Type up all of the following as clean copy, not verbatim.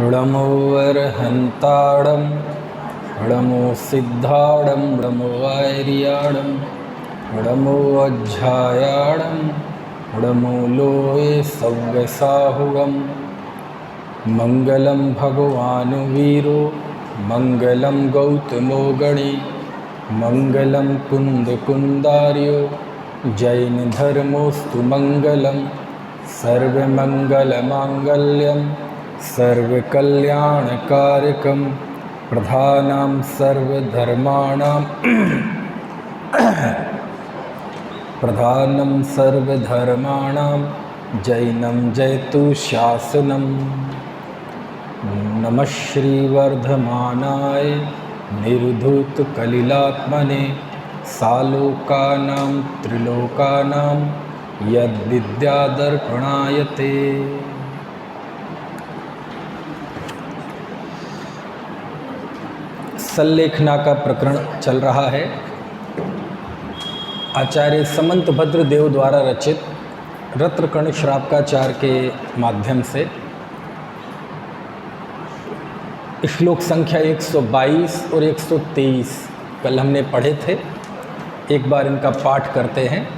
णमो अर्हन्ताडं णमो सिद्धाडं णमो वैर्याडं णमो अज्झायाडं णमो लोये सव्यसाहुगं। मंगलं भगवान् वीरो मंगलं गौतमो गणे मंगलं कुन्दकुन्दार्यो जैनधर्मोऽस्तु मंगलं। सर्वमङ्गलमाङ्गल्यं सर्वकल्याणकारकं प्रधानं सर्वधर्माणां जैनं जयतु शासनम्। नमः श्रीवर्धमानाय निर्धूतकलिलात्मने सालोकानां त्रिलोकानां यद्विद्यादर्पणायते। सल्लेखना का प्रकरण चल रहा है। आचार्य समंतभद्र देव द्वारा रचित रत्नकर्ण श्रावकाचार्य के माध्यम से श्लोक संख्या 122 और 123 कल हमने पढ़े थे। एक बार इनका पाठ करते हैं।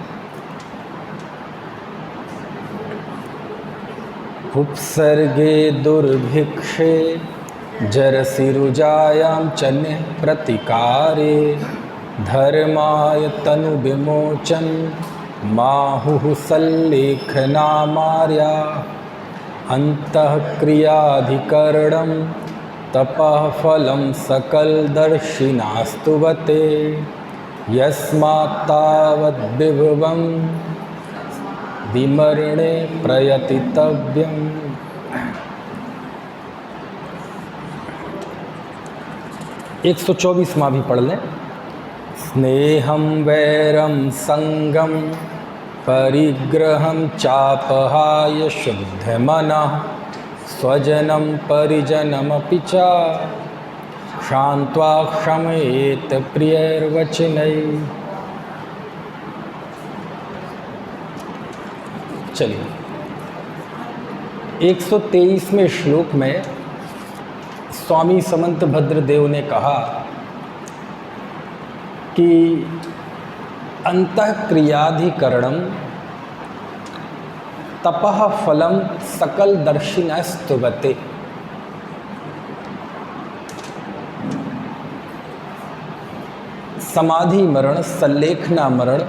उपसर्गे दुर्भिक्षे जरसिरुजायां चन्य प्रतिकारे धर्माय तनु विमोचन माहुः सल्लेखनामार्या अंतःक्रियाधिकरणं तपः फलं सकलदर्शिनास्तुवते यस्मात्तावद्विभवं विमरणे प्रयतितव्यम्। 124वां भी पढ़ लें। स्नेहं वैरं संगं परिग्रहं चापहाय शुद्धमनः स्वजनं परिजनमपि च शान्त्वा क्षमयेत प्रियैर्वचनैः। चलिए 123वें श्लोक में स्वामी समंतभद्र देव ने कहा कि अंतःक्रियाधिकरणं तपः फलं सकलदर्शिनस्तुवते। समाधि मरण सल्लेखना मरण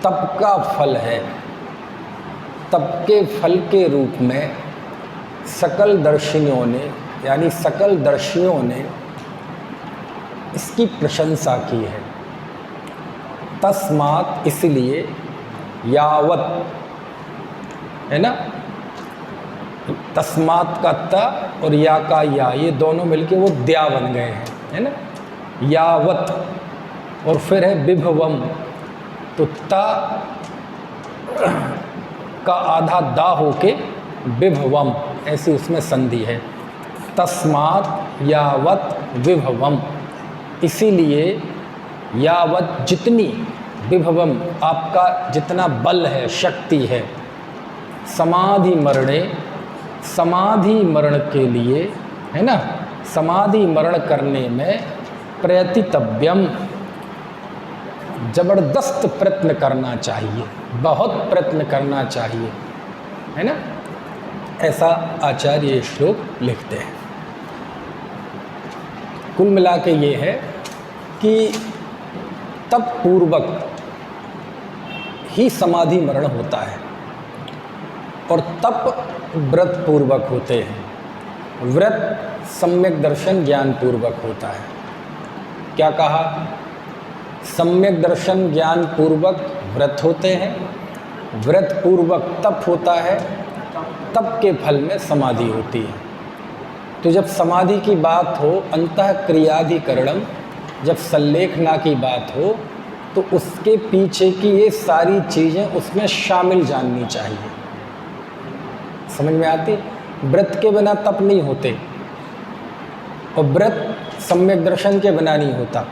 तप का फल है। तप के फल के रूप में सकल दर्शियों ने यानी सकल दर्शियों ने इसकी प्रशंसा की है। तस्मात् इसलिए यावत है ना, तस्मात् का त और या का या ये दोनों मिलके वो द्या बन गए हैं, है ना। यावत और फिर है विभवम, तो त का आधा दा होके विभवम ऐसी उसमें संधि है। तस्मात् यावत विभवम, इसीलिए यावत जितनी, विभवम आपका जितना बल है, शक्ति है, समाधि मरणे समाधि मरण के लिए है ना, समाधि मरण करने में प्रयतितव्यम जबरदस्त प्रयत्न करना चाहिए, बहुत प्रयत्न करना चाहिए, है ना। ऐसा आचार्य ये श्लोक लिखते हैं। कुल मिला के ये है कि तप पूर्वक ही समाधि मरण होता है और तप व्रत पूर्वक होते हैं। व्रत सम्यक दर्शन ज्ञान पूर्वक होता है। क्या कहा? सम्यक दर्शन ज्ञान पूर्वक व्रत होते हैं, व्रत पूर्वक तप होता है, तप के फल में समाधि होती है। तो जब समाधि की बात हो, अंतःक्रियाधिकरणम, जब सल्लेखना की बात हो, तो उसके पीछे की ये सारी चीज़ें उसमें शामिल जाननी चाहिए। समझ में आती? व्रत के बिना तप नहीं होते और व्रत सम्यक दर्शन के बिना नहीं होता।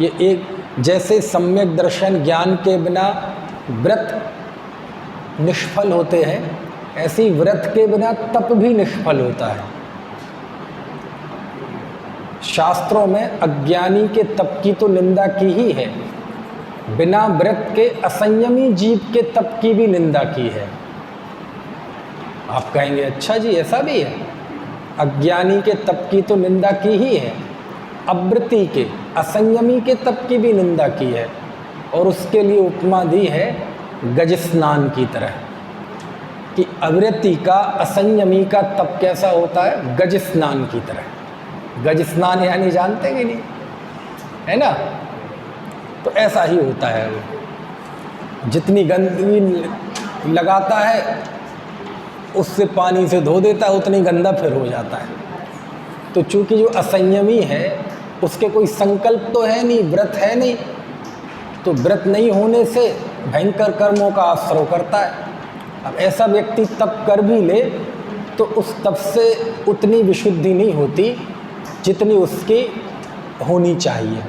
ये एक जैसे सम्यक दर्शन ज्ञान के बिना व्रत निष्फल होते हैं, ऐसी व्रत के बिना तप भी निष्फल होता है। शास्त्रों में अज्ञानी के तप की तो निंदा की ही है, बिना व्रत के असंयमी जीव के तप की भी निंदा की है। आप कहेंगे अच्छा जी ऐसा भी है, अज्ञानी के तप की तो निंदा की ही है, अव्रती के असंयमी के तप की भी निंदा की है, और उसके लिए उपमा दी है गज स्नान की तरह कि अव्रती का असंयमी का तप कैसा होता है, गज स्नान की तरह। गज स्नान यानी जानते कि नहीं, है ना? तो ऐसा ही होता है। वो जितनी गंदगी लगाता है उससे पानी से धो देता है, उतनी गंदा फिर हो जाता है। तो चूंकि जो असंयमी है उसके कोई संकल्प तो है नहीं, व्रत है नहीं, तो व्रत नहीं होने से भयंकर कर्मों का आश्रय करता है। अब ऐसा व्यक्ति तप कर भी ले तो उस तप से उतनी विशुद्धि नहीं होती जितनी उसकी होनी चाहिए।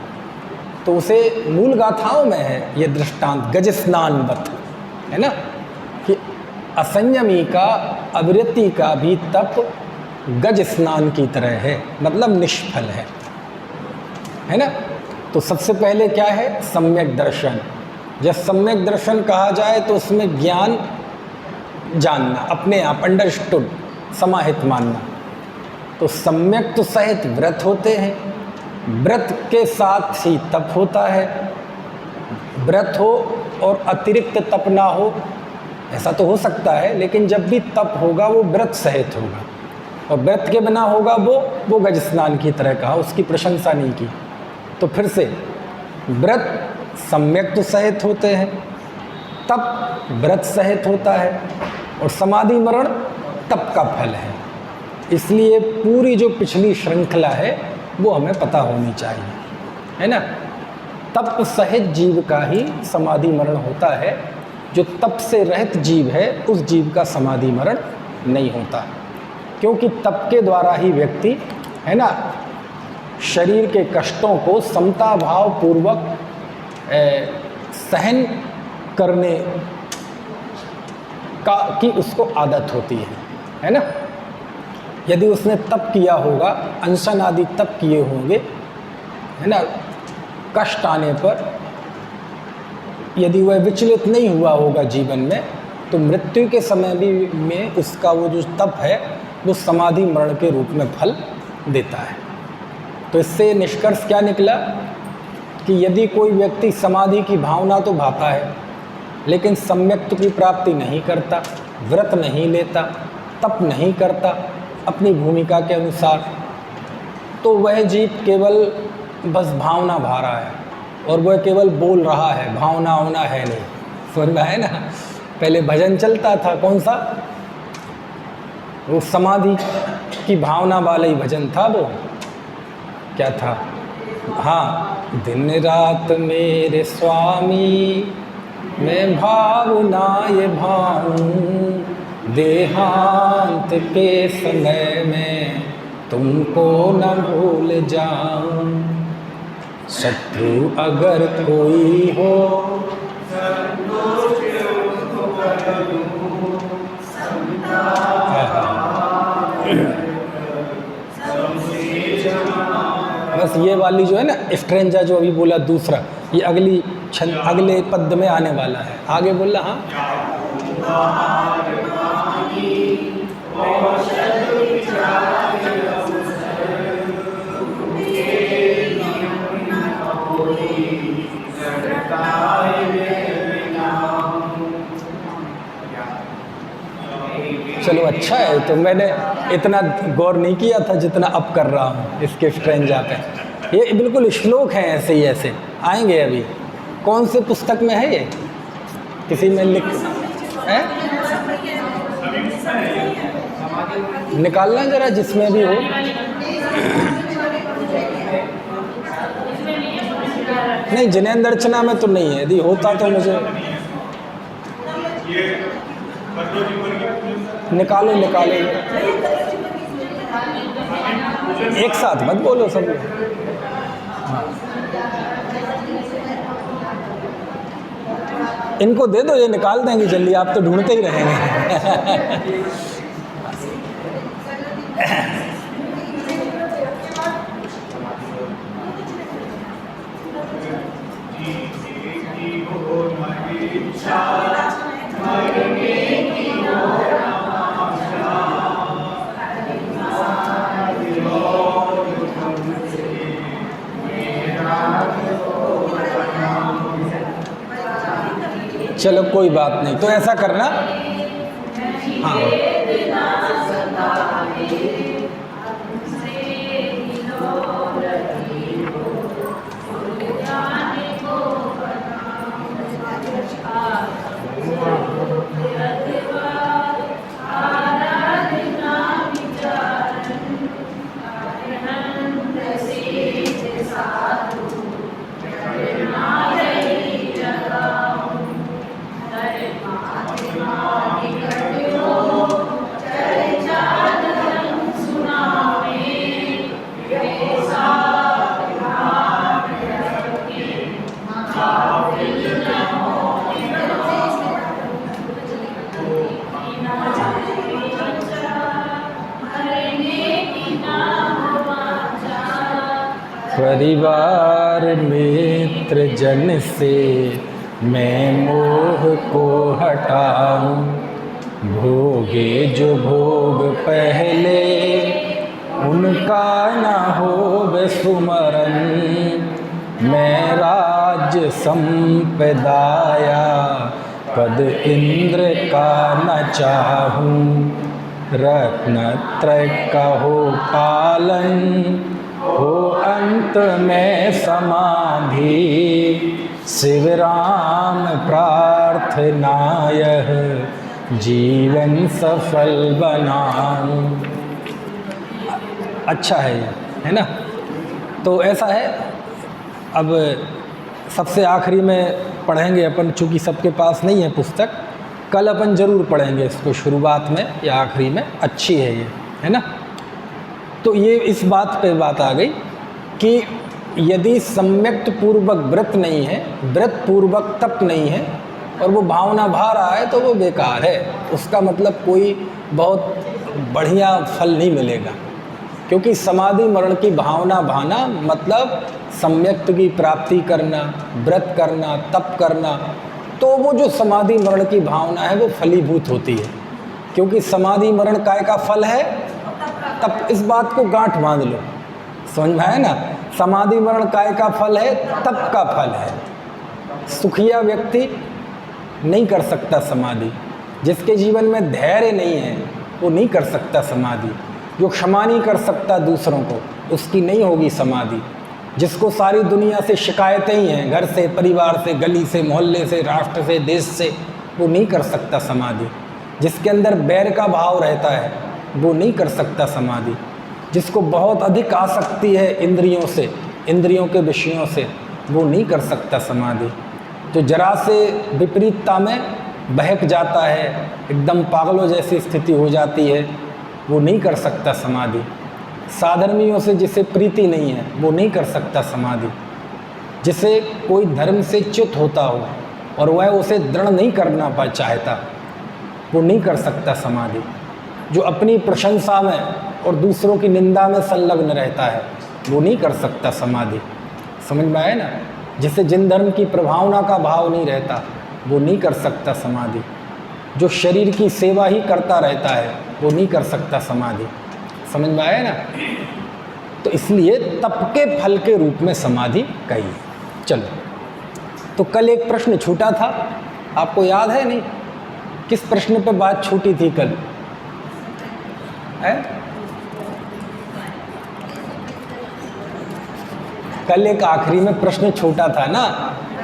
तो उसे मूल गाथाओं में है ये दृष्टांत गज स्नानवत, है ना, कि असंयमी का अविरति का भी तप गज स्नान की तरह है, मतलब निष्फल है ना। तो सबसे पहले क्या है, सम्यक दर्शन। जब सम्यक दर्शन कहा जाए तो उसमें ज्ञान जानना, अपने आप अंडरस्टूड, समाहित मानना। तो सम्यक तो सहित व्रत होते हैं, व्रत के साथ ही तप होता है। व्रत हो और अतिरिक्त तप ना हो ऐसा तो हो सकता है, लेकिन जब भी तप होगा वो व्रत सहित होगा, और व्रत के बिना होगा वो गज स्नान की तरह कहा, उसकी प्रशंसा नहीं की। तो फिर से व्रत सम्यक तो सहित होते हैं, तप व्रत सहित होता है, और समाधि मरण तप का फल है। इसलिए पूरी जो पिछली श्रृंखला है वो हमें पता होनी चाहिए, है ना। तप सहित जीव का ही समाधि मरण होता है, जो तप से रहित जीव है उस जीव का समाधि मरण नहीं होता, क्योंकि तप के द्वारा ही व्यक्ति, है ना, शरीर के कष्टों को समता भाव पूर्वक सहन करने का की उसको आदत होती है ना। यदि उसने तप किया होगा, अनशन आदि तप किए होंगे, है ना, कष्ट आने पर यदि वह विचलित नहीं हुआ होगा जीवन में, तो मृत्यु के समय भी में उसका वो जो तप है वो समाधि मरण के रूप में फल देता है। तो इससे निष्कर्ष क्या निकला कि यदि कोई व्यक्ति समाधि की भावना तो भाता है लेकिन सम्यक्त की प्राप्ति नहीं करता, व्रत नहीं लेता, तप नहीं करता अपनी भूमिका के अनुसार, तो वह जीव केवल बस भावना भा रहा है, और वह केवल बोल रहा है, भावना होना है नहीं। सुन रहा है ना, पहले भजन चलता था, कौन सा, वो समाधि की भावना वाला ही भजन था। वो क्या था, हाँ, दिन रात मेरे स्वामी मैं भावनाए भाऊं, देहांत के समय में तुमको न भूल जाऊं, शत्रु अगर कोई हो बस ये वाली जो है ना स्ट्रेंजा जो अभी बोला दूसरा, ये अगली अगले पद में आने वाला है। आगे बोला, हाँ, चलो अच्छा है। तो मैंने इतना गौर नहीं किया था जितना अब कर रहा हूँ इसके स्ट्रेंजा पे। ये बिल्कुल श्लोक हैं, ऐसे ही ऐसे आएंगे। अभी कौन से पुस्तक में है ये, किसी में लिख है, निकालना जरा जिसमें भी हो। नहीं, जिनेंद्र अर्चना में तो नहीं है, यदि होता तो मुझे निकालो एक साथ मत बोलो सब लोग। हाँ। इनको दे दो, ये निकाल देंगे जल्दी, आप तो ढूंढते ही रहेंगे। चलो कोई बात नहीं, तो ऐसा करना, हाँ परिवार मित्र जन से मैं मोह को हटाऊं, भोगे जो भोग पहले उनका न हो सुमरन, मैं राज्य संपदाया पद इंद्र का न चाहूं, रत्नत्रय का हो पालन हो अंत में समाधि, शिव राम प्रार्थनायः जीवन सफल बनाऊं। अच्छा है ये, है ना। तो ऐसा है, अब सबसे आखिरी में पढ़ेंगे अपन, चूँकि सबके पास नहीं है पुस्तक, कल अपन ज़रूर पढ़ेंगे इसको शुरुआत में या आखिरी में। अच्छी है ये, है ना। तो ये इस बात पे बात आ गई कि यदि सम्यक्त पूर्वक व्रत नहीं है, व्रत पूर्वक तप नहीं है और वो भावना भा रहा है तो वो बेकार है, उसका मतलब कोई बहुत बढ़िया फल नहीं मिलेगा। क्योंकि समाधि मरण की भावना भाना मतलब सम्यक्त की प्राप्ति करना, व्रत करना, तप करना, तो वो जो समाधि मरण की भावना है वो फलीभूत होती है। क्योंकि समाधि मरण काय का फल है? तप। इस बात को गांठ बांध लो, समझ में आया ना। समाधि मरण काय का फल है? तप का फल है। सुखिया व्यक्ति नहीं कर सकता समाधि, जिसके जीवन में धैर्य नहीं है वो नहीं कर सकता समाधि, जो क्षमा नहीं कर सकता दूसरों को उसकी नहीं होगी समाधि, जिसको सारी दुनिया से शिकायतें ही हैं, घर से, परिवार से, गली से, मोहल्ले से, राष्ट्र से, देश से, वो नहीं कर सकता समाधि, जिसके अंदर बैर का भाव रहता है वो नहीं कर सकता समाधि, जिसको बहुत अधिक आसक्ति है इंद्रियों से, इंद्रियों के विषयों से, वो नहीं कर सकता समाधि, जो जरा से विपरीतता में बहक जाता है, एकदम पागलों जैसी स्थिति हो जाती है, वो नहीं कर सकता समाधि, साधर्मियों से जिसे प्रीति नहीं है वो नहीं कर सकता समाधि, जिसे कोई धर्म से च्युत होता हो और वह उसे दृढ़ नहीं करना चाहता वो नहीं कर सकता समाधि, जो अपनी प्रशंसा में और दूसरों की निंदा में संलग्न रहता है वो नहीं कर सकता समाधि। समझ में आया ना। जिसे जिन धर्म की प्रभावना का भाव नहीं रहता वो नहीं कर सकता समाधि, जो शरीर की सेवा ही करता रहता है वो नहीं कर सकता समाधि। समझ में आया ना। तो इसलिए तप के फल के रूप में समाधि कही। चलो, तो कल एक प्रश्न छूटा था, आपको याद है नहीं? किस प्रश्न पे बात छूटी थी कल? है? कल एक आखिरी में प्रश्न छूटा था ना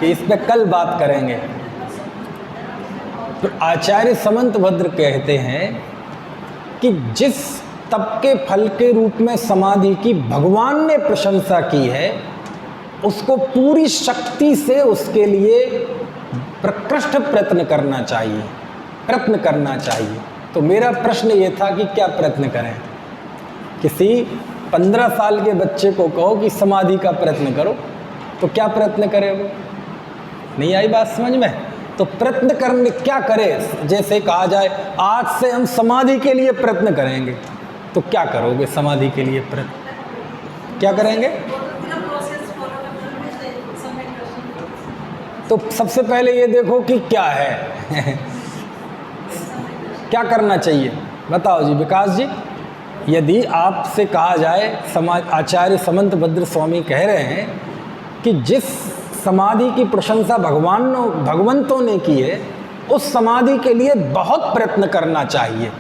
कि इस पे कल बात करेंगे। तो आचार्य समंतभद्र कहते हैं कि जिस तप के फल के रूप में समाधि की भगवान ने प्रशंसा की है, उसको पूरी शक्ति से उसके लिए प्रकृष्ट प्रयत्न करना चाहिए, प्रयत्न करना चाहिए। तो मेरा प्रश्न ये था कि क्या प्रयत्न करें? किसी 15 साल के बच्चे को कहो कि समाधि का प्रयत्न करो, तो क्या प्रयत्न करे वो? नहीं आई बात समझ में? तो प्रयत्न करने क्या करें, जैसे कहा जाए आज से हम समाधि के लिए प्रयत्न करेंगे, तो क्या करोगे समाधि के लिए प्रयत्न, क्या करेंगे? तो सबसे पहले ये देखो कि क्या है क्या करना चाहिए, बताओ जी विकास जी। यदि आपसे कहा जाए, समाज आचार्य समंतभद्र स्वामी कह रहे हैं कि जिस समाधि की प्रशंसा भगवंतों ने की है, उस समाधि के लिए बहुत प्रयत्न करना चाहिए।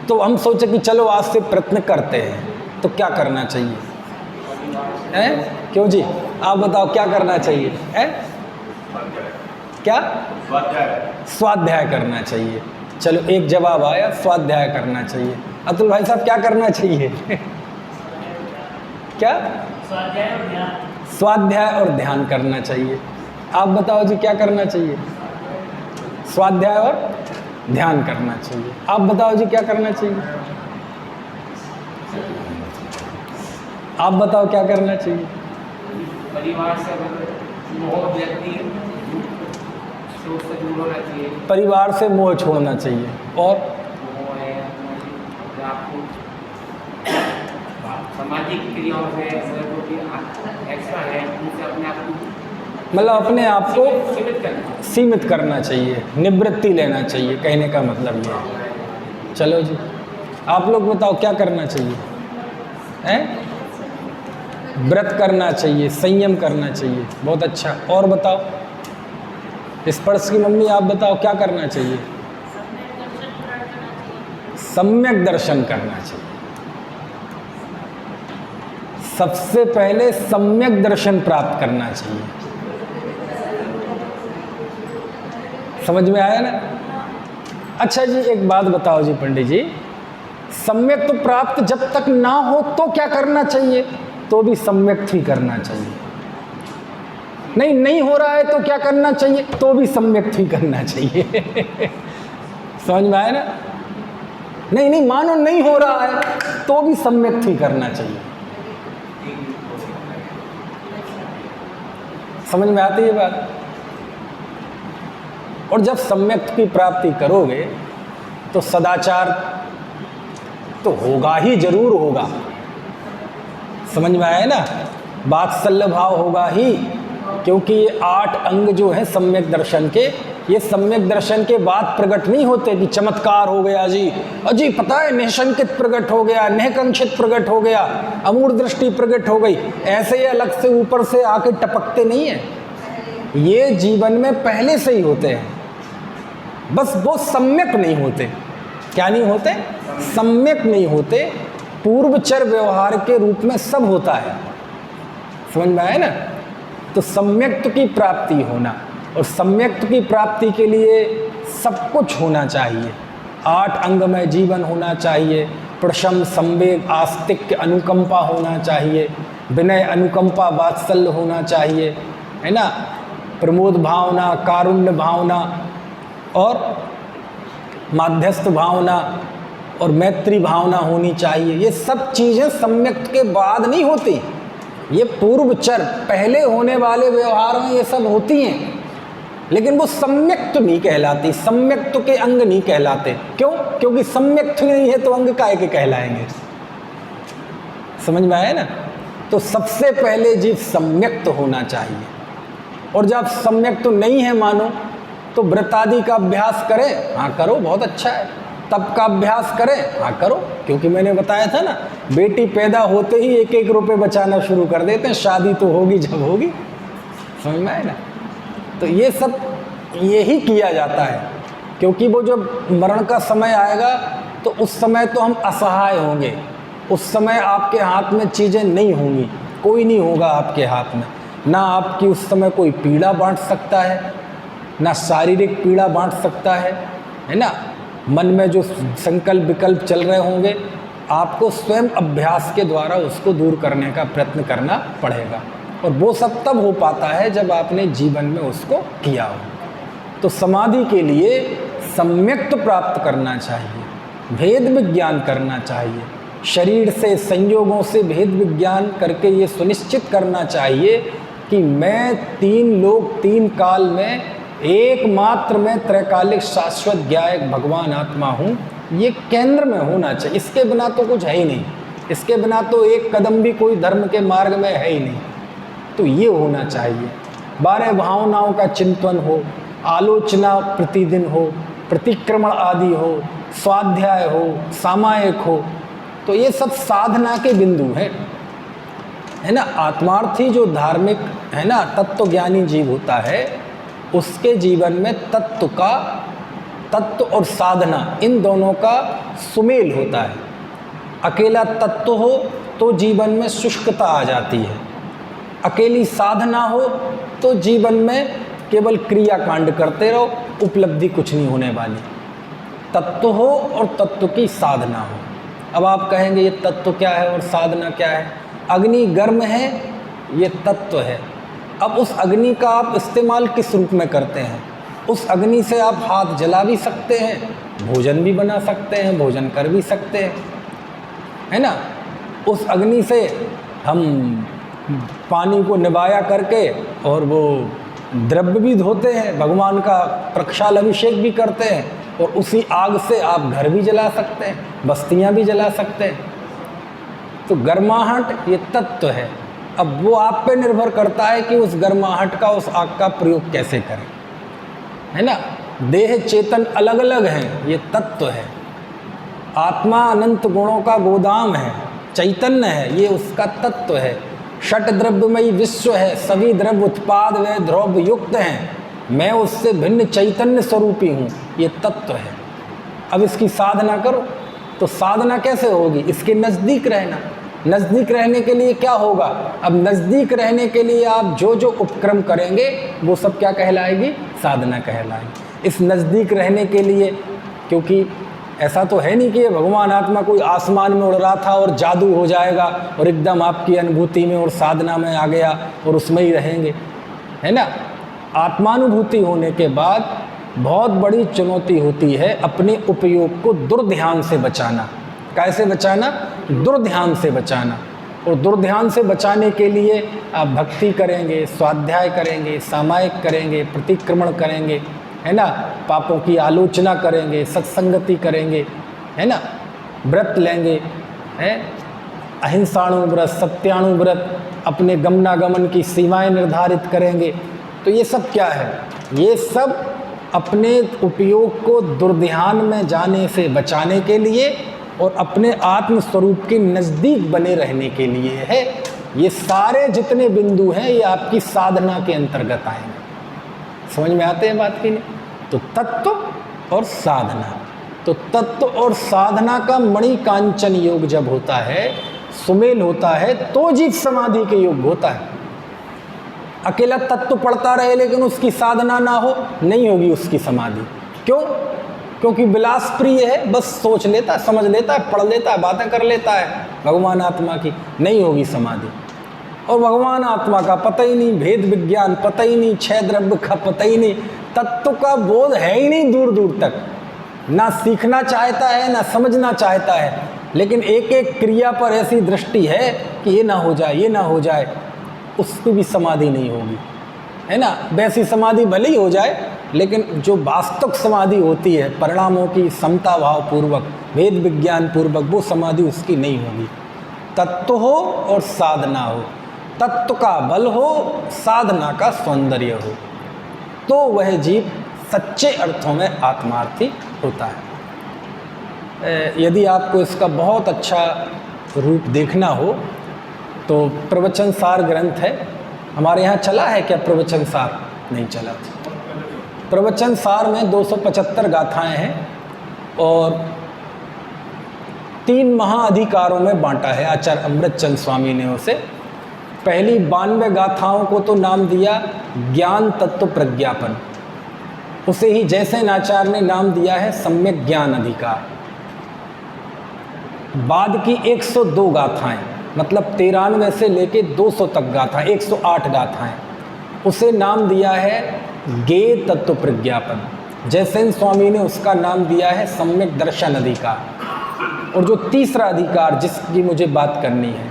तो हम सोचे कि चलो आज से प्रयत्न करते हैं, तो क्या करना चाहिए हैं? क्यों जी, आप बताओ क्या करना चाहिए है? क्या? स्वाध्याय करना चाहिए। चलो एक जवाब आया, स्वाध्याय करना चाहिए। अतुल भाई साहब क्या करना चाहिए क्या? स्वाध्याय और ध्यान करना चाहिए। आप बताओ जी क्या करना चाहिए? स्वाध्याय और ध्यान करना चाहिए। आप बताओ जी क्या करना चाहिए? आप बताओ क्या करना चाहिए? परिवार से मोह व्यक्ति से दूर होना चाहिए। परिवार से मोह छोड़ना चाहिए। और सामाजिक क्रियाओं से एक्स्ट्रा है, उनसे अपने आप को मतलब अपने आप को सीमित करना चाहिए, निवृत्ति लेना चाहिए, कहने का मतलब ये है। चलो जी आप लोग बताओ क्या करना चाहिए? हैं? व्रत करना चाहिए, संयम करना चाहिए। बहुत अच्छा। और बताओ स्पर्श की मम्मी, आप बताओ क्या करना चाहिए? सम्यक दर्शन करना चाहिए। सबसे पहले सम्यक दर्शन प्राप्त करना चाहिए। समझ में आया ना? अच्छा जी एक बात बताओ जी पंडित जी, सम्यक तो प्राप्त जब तक ना हो तो क्या करना चाहिए? तो भी सम्यक ही करना चाहिए। नहीं हो रहा है तो क्या करना चाहिए? तो भी सम्यक ही करना चाहिए समझ में आया ना? नहीं मानो नहीं हो रहा है तो भी सम्यक ही करना चाहिए। समझ में आती है बात? और जब सम्यक की प्राप्ति करोगे तो सदाचार तो होगा ही, जरूर होगा। समझ में आया ना? वात्सल्य भाव होगा ही, क्योंकि ये 8 अंग जो हैं सम्यक दर्शन के, ये सम्यक दर्शन के बाद प्रकट नहीं होते कि चमत्कार हो गया जी, अजी पता है निःशंकित प्रकट हो गया, निःकंक्षित प्रकट हो गया, अमूढ़ दृष्टि प्रकट हो गई, ऐसे ही अलग से ऊपर से आके टपकते नहीं हैं। ये जीवन में पहले से ही होते हैं, बस वो सम्यक नहीं होते। क्या नहीं होते? सम्यक नहीं होते। पूर्वचर व्यवहार के रूप में सब होता है। समझ में आया ना? तो सम्यक्त की प्राप्ति होना, और सम्यक्त की प्राप्ति के लिए सब कुछ होना चाहिए। 8 अंगमय जीवन होना चाहिए, प्रशम, संवेग, आस्तिक्य, अनुकंपा होना चाहिए, विनय, अनुकंपा, वात्सल्य होना चाहिए, है ना? प्रमोद भावना, कारुण्य भावना और माध्यस्थ भावना और मैत्री भावना होनी चाहिए। ये सब चीज़ें सम्यक्त के बाद नहीं होती, ये पूर्वचर पहले होने वाले व्यवहार में ये सब होती हैं, लेकिन वो सम्यक्त नहीं कहलाती, सम्यक्त के अंग नहीं कहलाते। क्यों? क्योंकि सम्यक्त ही नहीं है तो अंग काहे के कहलाएंगे। समझ में आया ना? तो सबसे पहले जीव सम्यक्त होना चाहिए। और जब सम्यक्त नहीं है मानो, तो व्रत आदि का अभ्यास करें, हाँ करो, बहुत अच्छा है। तप का अभ्यास करें, हाँ करो, क्योंकि मैंने बताया था ना, बेटी पैदा होते ही 1-1 रुपए बचाना शुरू कर देते हैं, शादी तो होगी जब होगी। समझ में आए ना? तो ये सब यही किया जाता है, क्योंकि वो जब मरण का समय आएगा तो उस समय तो हम असहाय होंगे, उस समय आपके हाथ में चीज़ें नहीं होंगी, कोई नहीं होगा आपके हाथ में, ना आपकी उस समय कोई पीड़ा बांट सकता है, ना शारीरिक पीड़ा बांट सकता है ना? मन में जो संकल्प विकल्प चल रहे होंगे, आपको स्वयं अभ्यास के द्वारा उसको दूर करने का प्रयत्न करना पड़ेगा। और वो सब तब हो पाता है जब आपने जीवन में उसको किया हो। तो समाधि के लिए सम्यक्त प्राप्त करना चाहिए, भेद विज्ञान करना चाहिए, शरीर से, संयोगों से भेद विज्ञान करके ये सुनिश्चित करना चाहिए कि मैं 3 लोक 3 काल में एकमात्र मैं त्रैकालिक शाश्वत ज्ञायक भगवान आत्मा हूँ, ये केंद्र में होना चाहिए। इसके बिना तो कुछ है ही नहीं, इसके बिना तो एक कदम भी कोई धर्म के मार्ग में है ही नहीं। तो ये होना चाहिए। 12 भावनाओं का चिंतन हो, आलोचना प्रतिदिन हो, प्रतिक्रमण आदि हो, स्वाध्याय हो, सामायिक हो, तो ये सब साधना के बिंदु हैं, है ना। आत्मार्थी जो धार्मिक है ना तत्वज्ञानी जीव होता है, उसके जीवन में तत्व और साधना इन दोनों का सुमेल होता है। अकेला तत्व हो तो जीवन में शुष्कता आ जाती है, अकेली साधना हो तो जीवन में केवल क्रियाकांड करते रहो, उपलब्धि कुछ नहीं होने वाली। तत्व हो और तत्व की साधना हो। अब आप कहेंगे ये तत्व क्या है और साधना क्या है? अग्नि गर्म है, ये तत्व है। अब उस अग्नि का आप इस्तेमाल किस रूप में करते हैं? उस अग्नि से आप हाथ जला भी सकते हैं, भोजन भी बना सकते हैं, भोजन कर भी सकते हैं, है ना। उस अग्नि से हम पानी को निभाया करके और वो द्रव्य भी धोते हैं, भगवान का प्रक्षाल अभिषेक भी करते हैं, और उसी आग से आप घर भी जला सकते हैं, बस्तियां भी जला सकते हैं। तो गर्माहट ये तत्व है। अब वो आप पे निर्भर करता है कि उस गर्माहट का, उस आग का प्रयोग कैसे करें, है ना। देह चेतन अलग अलग हैं, ये तत्व है। आत्मा अनंत गुणों का गोदाम है, चैतन्य है, ये उसका तत्व है। षट द्रव्यमयी विश्व है, सभी द्रव्य उत्पाद व द्रव्य युक्त हैं, मैं उससे भिन्न चैतन्य स्वरूपी हूँ, ये तत्व है। अब इसकी साधना करो, तो साधना कैसे होगी? इसके नज़दीक रहना। नज़दीक रहने के लिए क्या होगा? अब नज़दीक रहने के लिए आप जो जो उपक्रम करेंगे वो सब क्या कहलाएगी? साधना कहलाएगी। इस नज़दीक रहने के लिए, क्योंकि ऐसा तो है नहीं कि भगवान आत्मा कोई आसमान में उड़ रहा था और जादू हो जाएगा और एकदम आपकी अनुभूति में और साधना में आ गया और उसमें ही रहेंगे, है ना। आत्मानुभूति होने के बाद बहुत बड़ी चुनौती होती है अपने उपयोग को दुर्ध्यान से बचाना। कैसे बचाना? दुर्ध्यान से बचाना। और दुर्ध्यान से बचाने के लिए आप भक्ति करेंगे, स्वाध्याय करेंगे, सामायिक करेंगे, प्रतिक्रमण करेंगे, है ना, पापों की आलोचना करेंगे, सत्संगति करेंगे, है ना, व्रत लेंगे, हैं, अहिंसाणु व्रत, सत्याणु व्रत, अपने गमनागमन की सीमाएं निर्धारित करेंगे। तो ये सब क्या है? ये सब अपने उपयोग को दुर्ध्यान में जाने से बचाने के लिए और अपने आत्म स्वरूप के नज़दीक बने रहने के लिए है। ये सारे जितने बिंदु हैं ये आपकी साधना के अंतर्गत आएंगे। समझ में आते हैं बात की नहीं? तो तत्व और साधना, तो तत्व और साधना का मणि कांचन योग जब होता है, सुमेल होता है, तो जीव समाधि के योग होता है। अकेला तत्व पढ़ता रहे लेकिन उसकी साधना ना हो, नहीं होगी उसकी समाधि। क्यों? क्योंकि विलास प्रिय है, बस सोच लेता है, समझ लेता है, पढ़ लेता है, बातें कर लेता है भगवान आत्मा की, नहीं होगी समाधि। और भगवान आत्मा का पता ही नहीं, भेद विज्ञान पता ही नहीं, छह द्रव्य का पता ही नहीं, तत्व का बोध है ही नहीं दूर दूर तक, ना सीखना चाहता है ना समझना चाहता है, लेकिन एक एक क्रिया पर ऐसी दृष्टि है कि ये ना हो जाए, ये ना हो जाए, उसकी भी समाधि नहीं होगी, है ना। वैसी समाधि भले ही हो जाए, लेकिन जो वास्तविक समाधि होती है परिणामों की समता भाव पूर्वक, भेद विज्ञान पूर्वक, वो समाधि उसकी नहीं होगी। तत्व हो और साधना हो, तत्व का बल हो, साधना का सौंदर्य हो, तो वह जीव सच्चे अर्थों में आत्मार्थी होता है। यदि आपको इसका बहुत अच्छा रूप देखना हो तो प्रवचन सार ग्रंथ है, हमारे यहाँ चला है क्या प्रवचन सार? नहीं चला। प्रवचन सार में 275 गाथाएं हैं और 3 महाअधिकारों में बांटा है आचार्य अमृतचंद स्वामी ने उसे। पहली 92 गाथाओं को तो नाम दिया ज्ञान तत्व प्रज्ञापन, उसे ही जैसे नाचार्य ने नाम दिया है सम्यक ज्ञान अधिकार। बाद की 102 गाथाएं, मतलब 93 से लेके 200 तक गाथा, 108 गाथाएं, उसे नाम दिया है ज्ञेय तत्व प्रज्ञापन। जैसेन स्वामी ने उसका नाम दिया है सम्यक दर्शन अधिकार। और जो तीसरा अधिकार जिसकी मुझे बात करनी है,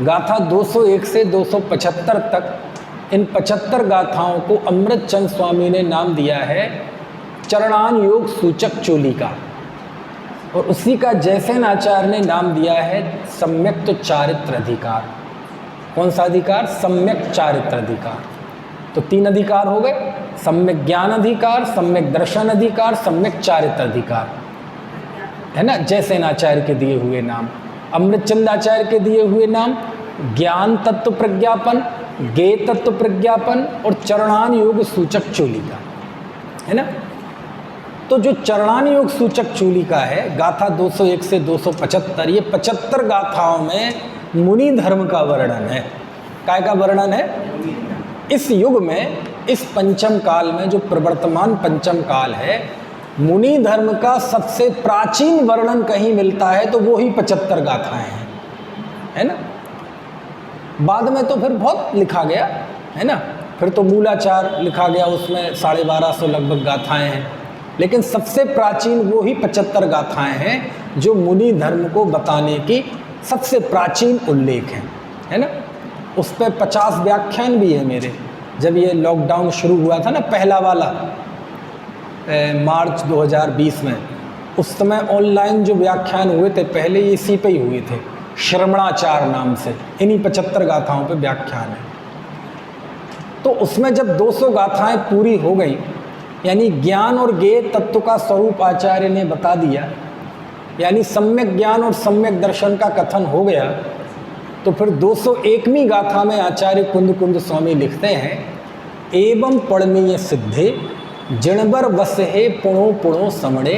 गाथा 201 से 275 तक इन 75 गाथाओं को अमृतचंद स्वामी ने नाम दिया है चरणान योग सूचक चोलिका, और उसी का जयसेन आचार्य ने नाम दिया है सम्यक चारित्र अधिकार। कौन सा अधिकार? सम्यक चारित्र अधिकार। तो 3 अधिकार हो गए, सम्यक ज्ञान अधिकार, सम्यक दर्शन अधिकार, सम्यक चारित्र अधिकार, है ना। जयसेन आचार्य के दिए हुए नाम, अमृतचंद आचार्य के दिए हुए नाम ज्ञान तत्व प्रज्ञापन, गे तत्व प्रज्ञापन और चरणान योग सूचक चोलिका, है ना। तो जो चरणान योग सूचक चोलिका है, गाथा 201 से 275, ये 75 गाथाओं में मुनि धर्म का वर्णन है। काय का वर्णन है? इस युग में, इस पंचम काल में, जो प्रवर्तमान पंचम काल है, मुनि धर्म का सबसे प्राचीन वर्णन कहीं मिलता है तो वो ही 75 गाथाएं हैं, है ना। बाद में तो फिर बहुत लिखा गया, है ना। फिर तो मूलाचार लिखा गया, उसमें 1250 लगभग गाथाएं हैं, लेकिन सबसे प्राचीन वो ही 75 गाथाएं हैं जो मुनि धर्म को बताने की सबसे प्राचीन उल्लेख है ना। उस पर 50 व्याख्यान भी है मेरे। जब ये लॉकडाउन शुरू हुआ था ना, पहला वाला मार्च 2020 में, उस समय ऑनलाइन जो व्याख्यान हुए थे पहले इसी पे ही हुए थे, श्रमणाचार नाम से, इन्हीं 75 गाथाओं पे व्याख्यान है। तो उसमें जब 200 गाथाएं पूरी हो गई, यानी ज्ञान और ज्ञेय तत्व का स्वरूप आचार्य ने बता दिया, यानी सम्यक ज्ञान और सम्यक दर्शन का कथन हो गया, तो फिर 201वीं गाथा में आचार्य कुंद कुंद स्वामी लिखते हैं, एवं पड़नीय सिद्धे जिणबर वसहे पुणो पुणो समणे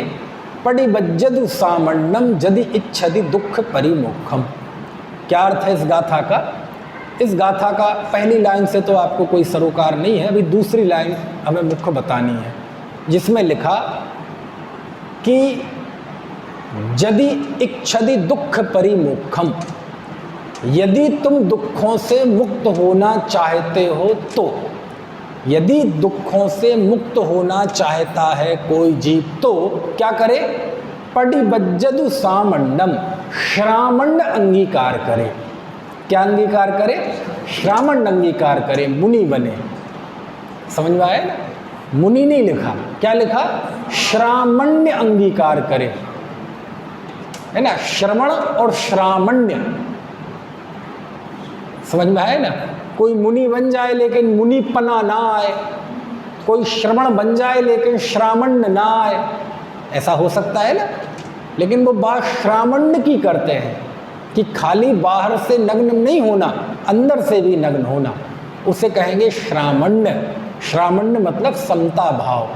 पड़ि बज्जदु सामण्यम जदि इच्छति दुख परिमोक्षम। क्या अर्थ है इस गाथा का? इस गाथा का पहली लाइन से तो आपको कोई सरोकार नहीं है, अभी दूसरी लाइन हमें मुख्य बतानी है, जिसमें लिखा कि यदि इच्छति दुख परिमोक्षम, यदि तुम दुखों से मुक्त होना चाहते हो तो, यदि दुखों से मुक्त होना चाहता है कोई जीव तो क्या करे? पडिबज्जदु सामण्यम, श्रामण्य अंगीकार करे। क्या अंगीकार करे? श्रामण्य अंगीकार करे, मुनि बने। समझ में आया ना? मुनि नहीं लिखा, क्या लिखा? श्रामण्य अंगीकार करे, है ना। श्रवण और श्रामण्य, समझ में आया ना। कोई मुनि बन जाए लेकिन मुनिपना ना आए, कोई श्रवण बन जाए लेकिन श्रामण्य ना आए, ऐसा हो सकता है ना। लेकिन वो बात श्रामण्य की करते हैं कि खाली बाहर से नग्न नहीं होना, अंदर से भी नग्न होना, उसे कहेंगे श्रामण्य। श्रामण्य मतलब समता भाव,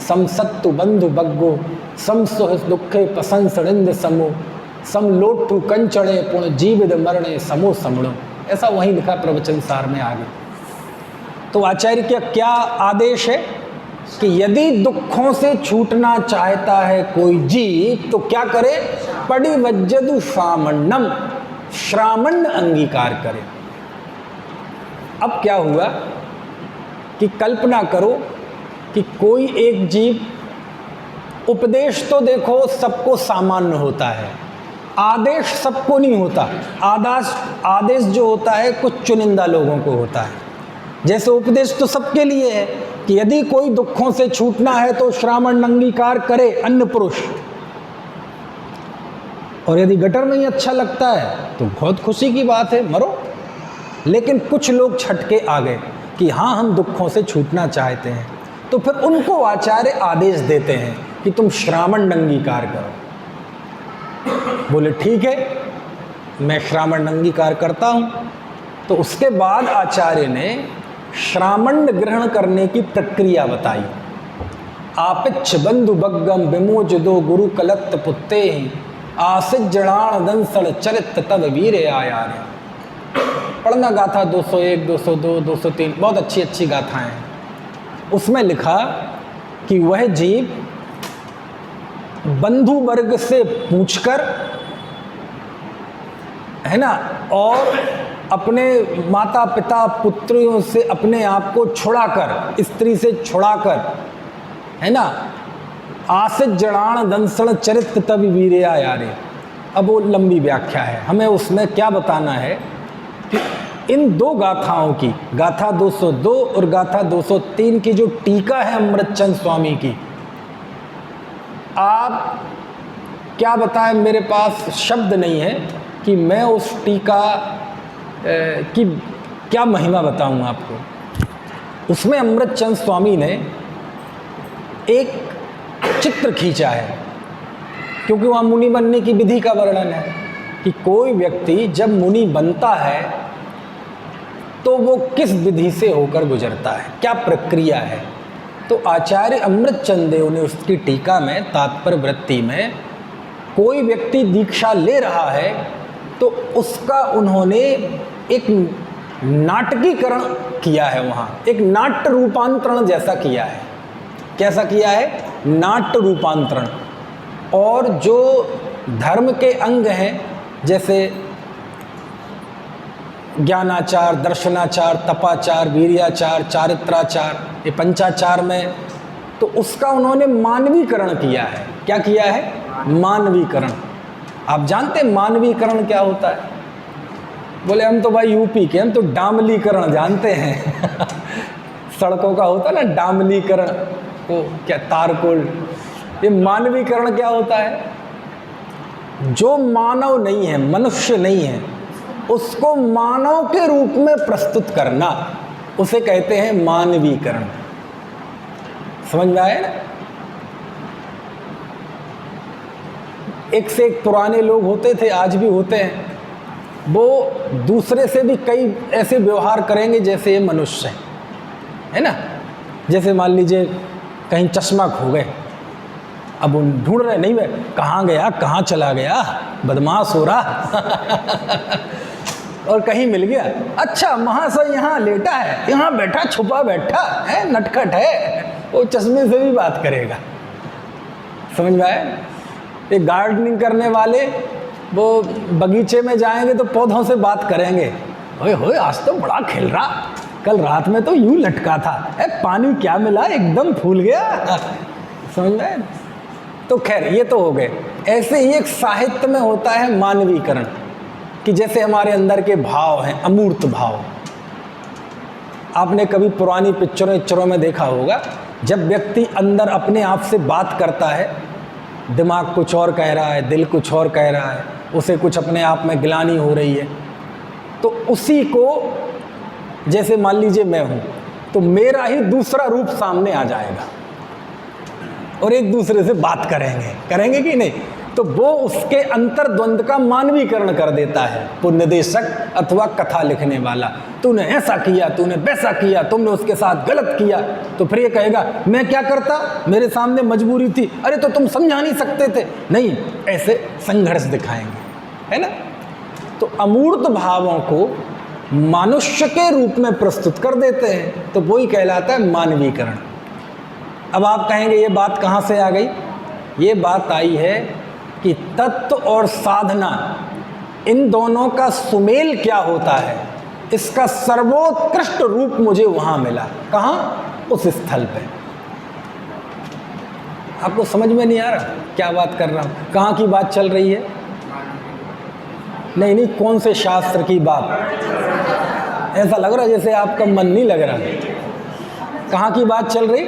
समसत्तु बंधु बग्गो, सम सुह दुखे पसंसरिंद समो, सम लोटु कंचड़े पुण जीवित मरणे समो समणो। ऐसा वहीं लिखा प्रवचन सार में आगे। तो आचार्य का क्या आदेश है कि यदि दुखों से छूटना चाहता है कोई जीव तो क्या करे? पडिवज्जदु श्रामण्यम, श्रामण्य अंगीकार करे। अब क्या हुआ कि कल्पना करो कि कोई एक जीव, उपदेश तो देखो सबको सामान्य होता है, आदेश सबको नहीं होता। आदेश जो होता है कुछ चुनिंदा लोगों को होता है। जैसे उपदेश तो सबके लिए है कि यदि कोई दुखों से छूटना है तो श्रामण अंगीकार करे, अन्य पुरुष। और यदि गटर नहीं अच्छा लगता है तो बहुत खुशी की बात है, मरो। लेकिन कुछ लोग छटके आ गए कि हाँ हम दुखों से छूटना चाहते हैं, तो फिर उनको आचार्य आदेश देते हैं कि तुम श्रामण अंगीकार करो। बोले ठीक है, मैं श्रामण अंगीकार करता हूँ। तो उसके बाद आचार्य ने श्रामण्य ग्रहण करने की प्रक्रिया बताई। आपिच्छ बंधु बग्गम विमोच दो गुरु कलत्त पुत्ते आसित जड़ाण दंसड़ चरित तब वीर आयारे। पढ़ना गाथा 201, 202, 203, बहुत अच्छी अच्छी गाथाएं हैं। उसमें लिखा कि वह जीव बंधु वर्ग से पूछकर, है ना, और अपने माता पिता पुत्रियों से अपने आप को छुड़ाकर, स्त्री से छुड़ाकर, है ना, आसित जड़ाण दंसण चरित्र तभी वीरया यारे। अब वो लंबी व्याख्या है, हमें उसमें क्या बताना है कि इन दो गाथाओं की, गाथा 202 और गाथा 203 की जो टीका है अमृतचंद स्वामी की, आप क्या बताएं, मेरे पास शब्द नहीं है कि मैं उस टीका की क्या महिमा बताऊं आपको। उसमें अमृतचंद स्वामी ने एक चित्र खींचा है, क्योंकि वहाँ मुनि बनने की विधि का वर्णन है कि कोई व्यक्ति जब मुनि बनता है तो वो किस विधि से होकर गुजरता है, क्या प्रक्रिया है। तो आचार्य अमृतचंद देव ने उसकी टीका में, तात्पर्य वृत्ति में, कोई व्यक्ति दीक्षा ले रहा है तो उसका उन्होंने एक नाटकीकरण किया है, वहाँ एक नाट्य रूपांतरण जैसा किया है। कैसा किया है? नाट्य रूपांतरण। और जो धर्म के अंग हैं, जैसे ज्ञानाचार, दर्शनाचार, तपाचार, वीर्याचार, चारित्राचार, ये पंचाचार में, तो उसका उन्होंने मानवीकरण किया है। क्या किया है? मानवीकरण। आप जानते हैं मानवीकरण क्या होता है? बोले हम तो भाई यूपी के, हम तो डामलीकरण जानते हैं सड़कों का होता है ना डामलीकरण, को क्या तारकोल। ये मानवीकरण क्या होता है? जो मानव नहीं है, मनुष्य नहीं है, उसको मानव के रूप में प्रस्तुत करना, उसे कहते हैं मानवीकरण। समझ में आया ना? एक से एक पुराने लोग होते थे, आज भी होते हैं, वो दूसरे से भी कई ऐसे व्यवहार करेंगे जैसे ये मनुष्य है ना। जैसे मान लीजिए कहीं चश्मा खो गए, अब उन ढूंढ रहे, नहीं, मैं कहाँ गया, कहाँ चला गया, बदमाश हो रहा और कहीं मिल गया, अच्छा महाशय यहाँ लेटा है, यहाँ बैठा, छुपा बैठा है, नटखट है, वो चश्मे से भी बात करेगा। समझ में आया? एक गार्डनिंग करने वाले वो बगीचे में जाएंगे तो पौधों से बात करेंगे, ओए होए आज तो बड़ा खिल रहा, कल रात में तो यूं लटका था, पानी क्या मिला, एकदम फूल गया। समझ में? तो खैर ये तो हो गए। ऐसे ही एक साहित्य में होता है मानवीकरण, कि जैसे हमारे अंदर के भाव हैं, अमूर्त भाव। आपने कभी पुरानी पिक्चरों में देखा होगा, जब व्यक्ति अंदर अपने आप से बात करता है, दिमाग कुछ और कह रहा है, दिल कुछ और कह रहा है, उसे कुछ अपने आप में ग्लानि हो रही है, तो उसी को, जैसे मान लीजिए मैं हूँ, तो मेरा ही दूसरा रूप सामने आ जाएगा और एक दूसरे से बात करेंगे कि नहीं? तो वो उसके अंतर्द्वंद का मानवीकरण कर देता है पुण्यदेशक अथवा कथा लिखने वाला। तूने ऐसा किया, तूने वैसा किया, तुमने उसके साथ गलत किया, तो फिर ये कहेगा मैं क्या करता, मेरे सामने मजबूरी थी, अरे तो तुम समझा नहीं सकते थे, नहीं, ऐसे संघर्ष दिखाएंगे, है ना। तो अमूर्त भावों को मनुष्य के रूप में प्रस्तुत कर देते हैं, तो वही कहलाता है मानवीकरण। अब आप कहेंगे ये बात कहाँ से आ गई? ये बात आई है कि तत्व और साधना, इन दोनों का सुमेल क्या होता है, इसका सर्वोत्कृष्ट रूप मुझे वहाँ मिला। कहाँ? उस स्थल पे। आपको समझ में नहीं आ रहा क्या बात कर रहा हूँ? कहाँ की बात चल रही है? नहीं, कौन से शास्त्र की बात? ऐसा लग रहा है जैसे आपका मन नहीं लग रहा। कहाँ की बात चल रही?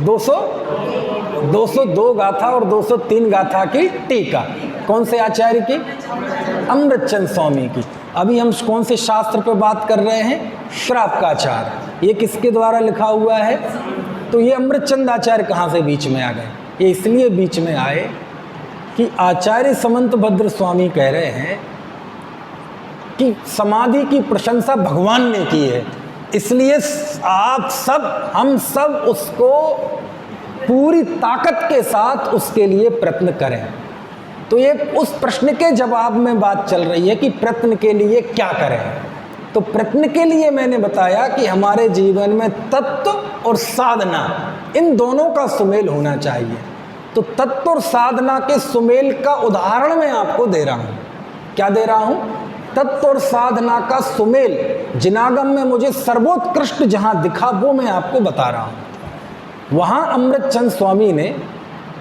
202 गाथा और 203 गाथा की टीका। कौन से आचार्य की? अमृतचंद स्वामी की। अभी हम कौन से शास्त्र पे बात कर रहे हैं? श्रावकाचार। ये किसके द्वारा लिखा हुआ है? तो ये अमृतचंद आचार्य कहाँ से बीच में आ गए? ये इसलिए बीच में आए कि आचार्य समंतभद्र स्वामी कह रहे हैं कि समाधि की प्रशंसा भगवान ने की है, इसलिए आप सब, हम सब उसको पूरी ताकत के साथ उसके लिए प्रयत्न करें। तो ये उस प्रश्न के जवाब में बात चल रही है कि प्रयत्न के लिए क्या करें। तो प्रयत्न के लिए मैंने बताया कि हमारे जीवन में तत्व और साधना, इन दोनों का सुमेल होना चाहिए। तो तत्व और साधना के सुमेल का उदाहरण मैं आपको दे रहा हूँ। क्या दे रहा हूँ? तत्व और साधना का सुमेल जिनागम में मुझे सर्वोत्कृष्ट जहाँ दिखा वो मैं आपको बता रहा हूँ। वहाँ अमृतचंद स्वामी ने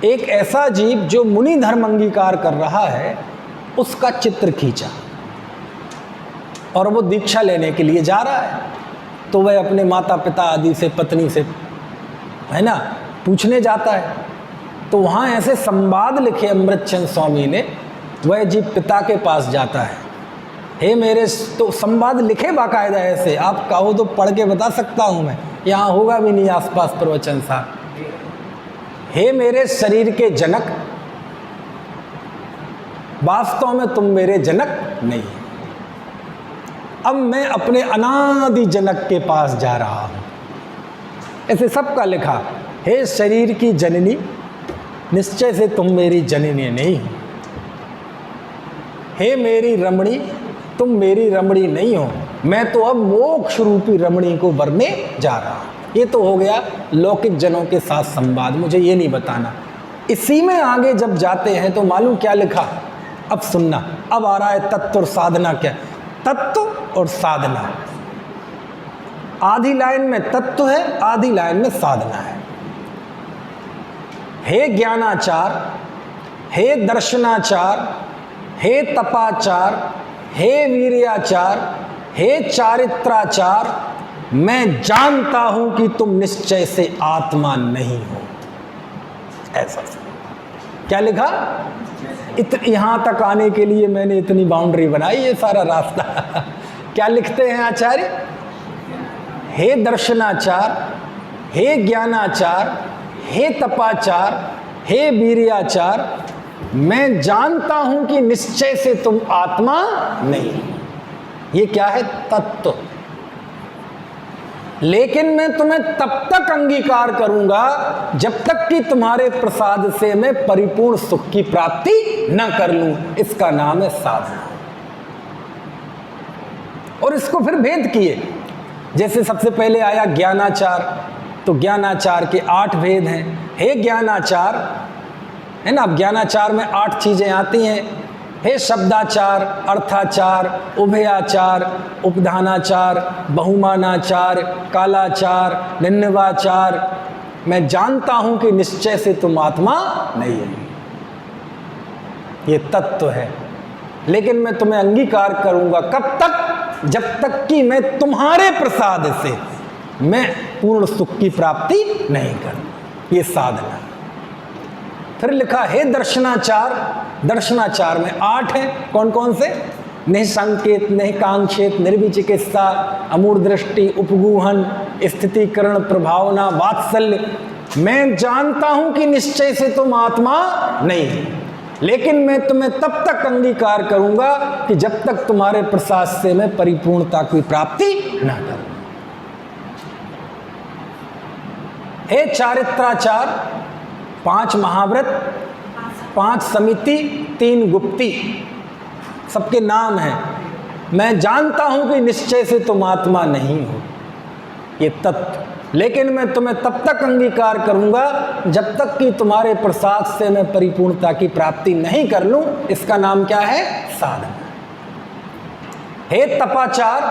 एक ऐसा जीव जो मुनि धर्म अंगीकार कर रहा है, उसका चित्र खींचा। और वो दीक्षा लेने के लिए जा रहा है, तो वह अपने माता पिता आदि से, पत्नी से, है ना, पूछने जाता है। तो वहाँ ऐसे संवाद लिखे अमृतचंद स्वामी ने। वह जीव पिता के पास जाता है, हे मेरे, तो संवाद लिखे बाकायदा ऐसे, आप कहो तो पढ़ के बता सकता हूँ मैं, यहाँ होगा भी नहीं आसपास प्रवचन साहब। हे मेरे शरीर के जनक, वास्तव में तुम मेरे जनक नहीं, अब मैं अपने अनादि जनक के पास जा रहा हूं। ऐसे सबका लिखा, हे शरीर की जननी, निश्चय से तुम मेरी जननी नहीं हो। हे मेरी रमणी, तुम मेरी रमणी नहीं हो, मैं तो अब मोक्ष रूपी रमणी को वरने जा रहा हूं। ये तो हो गया लौकिक जनों के साथ संवाद, मुझे ये नहीं बताना। इसी में आगे जब जाते हैं तो मालूम क्या लिखा, अब सुनना, अब आ रहा है तत्व और साधना। क्या तत्व और साधना, आधी लाइन में तत्व है, आधी लाइन में साधना है। हे ज्ञानाचार, हे दर्शनाचार, हे तपाचार, हे वीर्याचार, हे चारित्राचार, मैं जानता हूं कि तुम निश्चय से आत्मा नहीं हो। ऐसा क्या लिखा, यहां तक आने के लिए मैंने इतनी बाउंड्री बनाई, ये सारा रास्ता। क्या लिखते हैं आचार्य, हे दर्शनाचार, हे ज्ञानाचार, हे तपाचार, हे वीर्याचार, मैं जानता हूं कि निश्चय से तुम आत्मा नहीं। ये क्या है, तत्व। लेकिन मैं तुम्हें तब तक अंगीकार करूंगा जब तक कि तुम्हारे प्रसाद से मैं परिपूर्ण सुख की प्राप्ति न कर लूं। इसका नाम है साधना। और इसको फिर भेद किए, जैसे सबसे पहले आया ज्ञानाचार, तो ज्ञानाचार के 8 भेद हैं। हे ज्ञानाचार, है ना, ज्ञानाचार में 8 चीजें आती हैं। हे शब्दाचार, अर्थाचार, उभयाचार, उपधानाचार, बहुमानाचार, कालाचार, निन्नवाचार, मैं जानता हूं कि निश्चय से तुम आत्मा नहीं है। ये तत्व है। लेकिन मैं तुम्हें अंगीकार करूंगा कब तक, जब तक कि मैं तुम्हारे प्रसाद से मैं पूर्ण सुख की प्राप्ति नहीं करूं। ये साधना। फिर लिखा है दर्शनाचार, दर्शनाचार में 8 हैं। कौन कौन से, निःसंकेत, निःकांक्षेत, निर्विचिकित्सा, अमूढ़ दृष्टि, उपगूहन, स्थितिकरण, प्रभावना, वात्सल्य। मैं जानता हूं कि निश्चय से तुम आत्मा नहीं, लेकिन मैं तुम्हें तब तक अंगीकार करूंगा कि जब तक तुम्हारे प्रसाद से मैं परिपूर्णता की प्राप्ति न करूं। हे चारित्राचार, 5 महाव्रत, 5 समिति, 3 गुप्ती, सबके नाम हैं। मैं जानता हूं कि निश्चय से तुम आत्मा नहीं हो, ये तत्व। लेकिन मैं तुम्हें तब तक अंगीकार करूंगा जब तक कि तुम्हारे प्रसाद से मैं परिपूर्णता की प्राप्ति नहीं कर लूं। इसका नाम क्या है, साधना। हे तपाचार,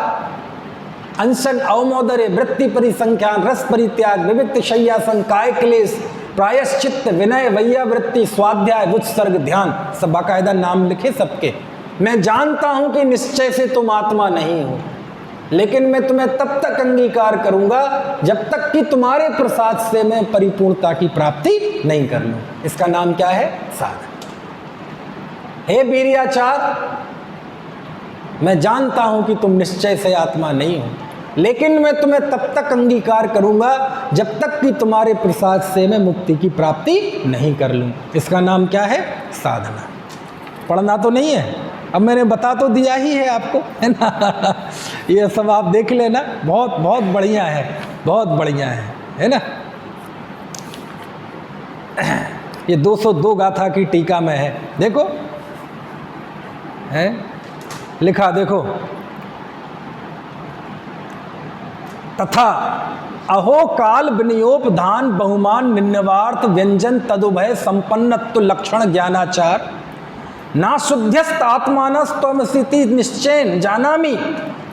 अनशन, अवमोदर्य, वृत्ति परिसंख्यान, रस परित्याग, विविक्त शय्यासन, काय क्लेश, प्रायश्चित्त, विनय, वैयावृत्ति, स्वाध्याय, उत्सर्ग, ध्यान, सब बाकायदा नाम लिखे सबके। मैं जानता हूं कि निश्चय से तुम आत्मा नहीं हो, लेकिन मैं तुम्हें तब तक अंगीकार करूंगा जब तक कि तुम्हारे प्रसाद से मैं परिपूर्णता की प्राप्ति नहीं कर लूं। इसका नाम क्या है, साधना। हे वीर्याचार, मैं जानता हूं कि तुम निश्चय से आत्मा नहीं हो, लेकिन मैं तुम्हें तब तक अंगीकार करूंगा जब तक कि तुम्हारे प्रसाद से मैं मुक्ति की प्राप्ति नहीं कर लूं। इसका नाम क्या है, साधना। पढ़ना तो नहीं है, अब मैंने बता तो दिया ही है आपको, है ना। ये सब आप देख लेना, बहुत बहुत बढ़िया है, बहुत बढ़िया है ना। ये 202 गाथा की टीका में है, देखो है लिखा, देखो, तथा अहो काल विनियोपधान बहुमान निन्नवार्थ व्यंजन तदुभय संपन्नत्व लक्षण ज्ञानाचार ना शुद्ध्यस्त आत्मानस्त्वमसीति निश्चयन जानामि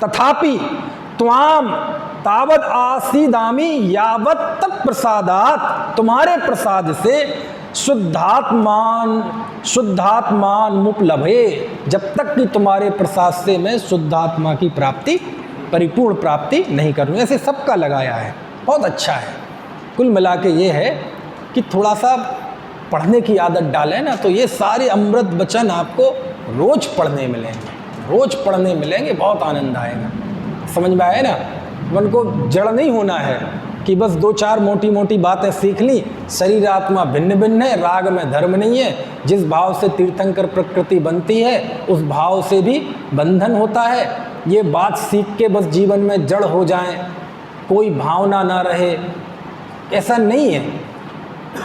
तथापि त्वाम तावद आसीदामि यावत तत्प्रसादात। तुम्हारे प्रसाद से शुद्धात्मान मुपलभे, जब तक कि तुम्हारे प्रसाद से मैं शुद्धात्मा की प्राप्ति, परिपूर्ण प्राप्ति नहीं करूँ। ऐसे सबका लगाया है, बहुत अच्छा है। कुल मिला के ये है कि थोड़ा सा पढ़ने की आदत डालें ना, तो ये सारे अमृत वचन आपको रोज पढ़ने मिलेंगे, रोज पढ़ने मिलेंगे, बहुत आनंद आएगा। समझ में आए ना? मन को जड़ नहीं होना है कि बस 2-4 मोटी मोटी बातें सीख ली, शरीर आत्मा भिन्न भिन्न है, राग में धर्म नहीं है, जिस भाव से तीर्थंकर प्रकृति बनती है उस भाव से भी बंधन होता है। ये बात सीख के बस जीवन में जड़ हो जाएं, कोई भावना ना रहे, ऐसा नहीं है।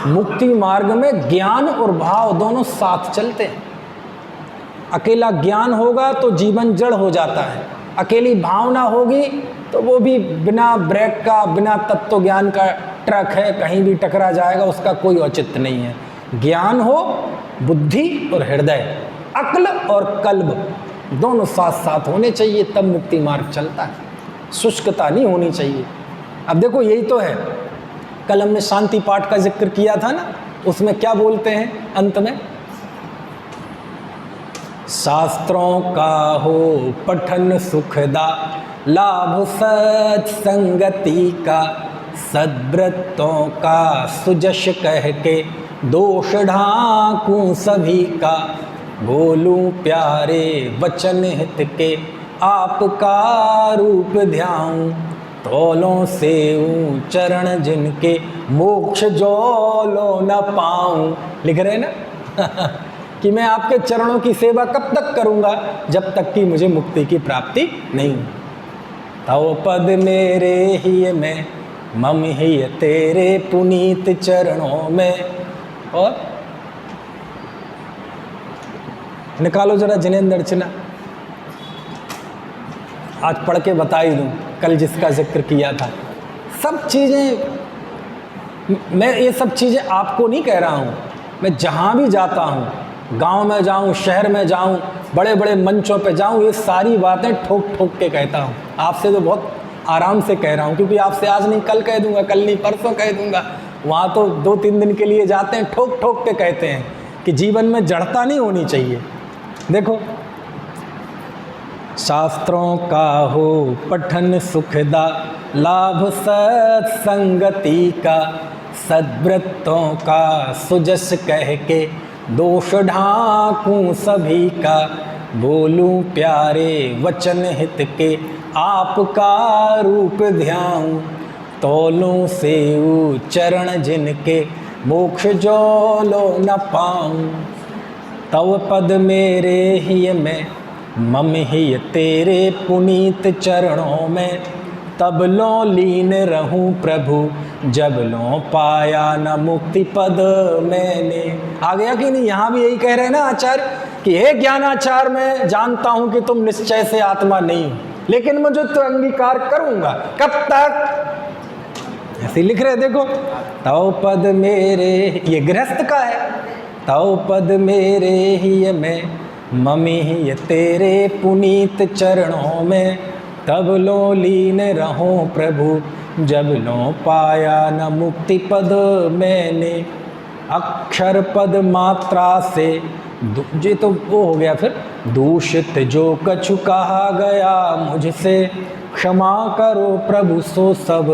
मुक्ति मार्ग में ज्ञान और भाव दोनों साथ चलते हैं। अकेला ज्ञान होगा तो जीवन जड़ हो जाता है, अकेली भावना होगी तो वो भी बिना ब्रेक का, बिना तत्व ज्ञान का ट्रक है, कहीं भी टकरा जाएगा, उसका कोई औचित्य नहीं है। ज्ञान हो, बुद्धि और हृदय, अक्ल और कल्ब दोनों साथ साथ होने चाहिए, तब मुक्ति मार्ग चलता है। शुष्कता नहीं होनी चाहिए। अब देखो यही तो है, कल हमने शांति पाठ का जिक्र किया था ना, उसमें क्या बोलते हैं अंत में? शास्त्रों का हो पठन सुखदा, लाभ सत्संगति का, सद्व्रतों का सुजश कह के, दोष ढांकूं सभी का, बोलूं प्यारे वचन हित के, आपका रूप ध्याऊं, तोलों से चरण जिनके, मोक्ष जोलो न पाऊं। लिख रहे ना कि मैं आपके चरणों की सेवा कब तक करूंगा? जब तक कि मुझे मुक्ति की प्राप्ति नहीं। तव पद मेरे ही में, मम ही तेरे पुनीत चरणों में। और निकालो जरा जिनेंद्र अर्चना, आज पढ़ के बता ही दूं, कल जिसका जिक्र किया था। सब चीज़ें, मैं ये सब चीज़ें आपको नहीं कह रहा हूँ, मैं जहाँ भी जाता हूँ, गांव में जाऊँ, शहर में जाऊँ, बड़े बड़े मंचों पे जाऊँ, ये सारी बातें ठोक ठोक के कहता हूँ। आपसे तो बहुत आराम से कह रहा हूँ, क्योंकि आपसे आज नहीं कल कह दूँगा, कल नहीं परसों कह दूँगा। वहाँ तो 2-3 दिन के लिए जाते हैं, ठोक ठोक के कहते हैं कि जीवन में जड़ता नहीं होनी चाहिए। देखो, शास्त्रों का हो पठन सुखदा, लाभ सत्संगति का, सद्व्रतों का सुजस कह के, दोष ढांकूं सभी का, बोलूं प्यारे वचन हित के, आपका रूप ध्याऊं, तोलों से चरण जिनके, मोक्ष जोलो न पाऊं। तव पद मेरे ही में, मम ही तेरे पुनीत चरणों में, तब लो लीन रहूं प्रभु, जब लो पाया न मुक्ति पद मैंने। आ गया कि नहीं? यहाँ भी यही कह रहे हैं ना आचार्य कि हे ज्ञानाचार्य, मैं जानता हूँ कि तुम निश्चय से आत्मा नहीं हो, लेकिन मुझे तो अंगीकार करूँगा। कब तक? ऐसे लिख रहे, देखो, तव पद मेरे, ये गृहस्थ का है, तव पद मेरे ही में, ममी ही तेरे पुनीत चरणों में, तब लो लीन रहो प्रभु, जब लो पाया न मुक्ति पद मैंने। अक्षर पद मात्रा से, ये तो वो हो गया फिर, दूषित जो कछु कहा गया मुझसे, क्षमा करो प्रभु सो सब,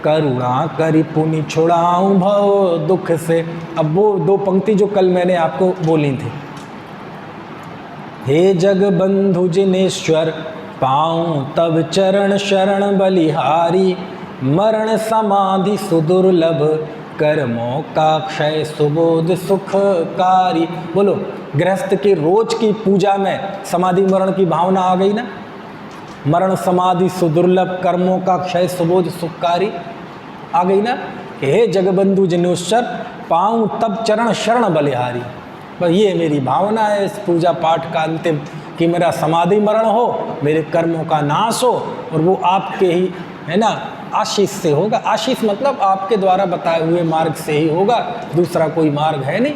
करुणा करी पुनि छुड़ाऊं भव दुख से। अब वो 2 पंक्ति जो कल मैंने आपको बोली थी, हे जग बंधु जिनेश्वर, पाऊं तब चरण शरण बलिहारी, मरण समाधि सुदुर्लभ, कर्मों का क्षय सुबोध सुखकारी। बोलो, गृहस्थ की रोज की पूजा में समाधि मरण की भावना आ गई ना? मरण समाधि सुदुर्लभ, कर्मों का क्षय सुबोध सुखकारी आ गई ना? हे जगबंधु जिनेश्वर, पाऊं तब चरण शरण बलिहारी। बस ये मेरी भावना है इस पूजा पाठ का अंतिम, कि मेरा समाधि मरण हो, मेरे कर्मों का नाश हो, और वो आपके ही, है ना, आशीष से होगा। आशीष मतलब आपके द्वारा बताए हुए मार्ग से ही होगा, दूसरा कोई मार्ग है नहीं।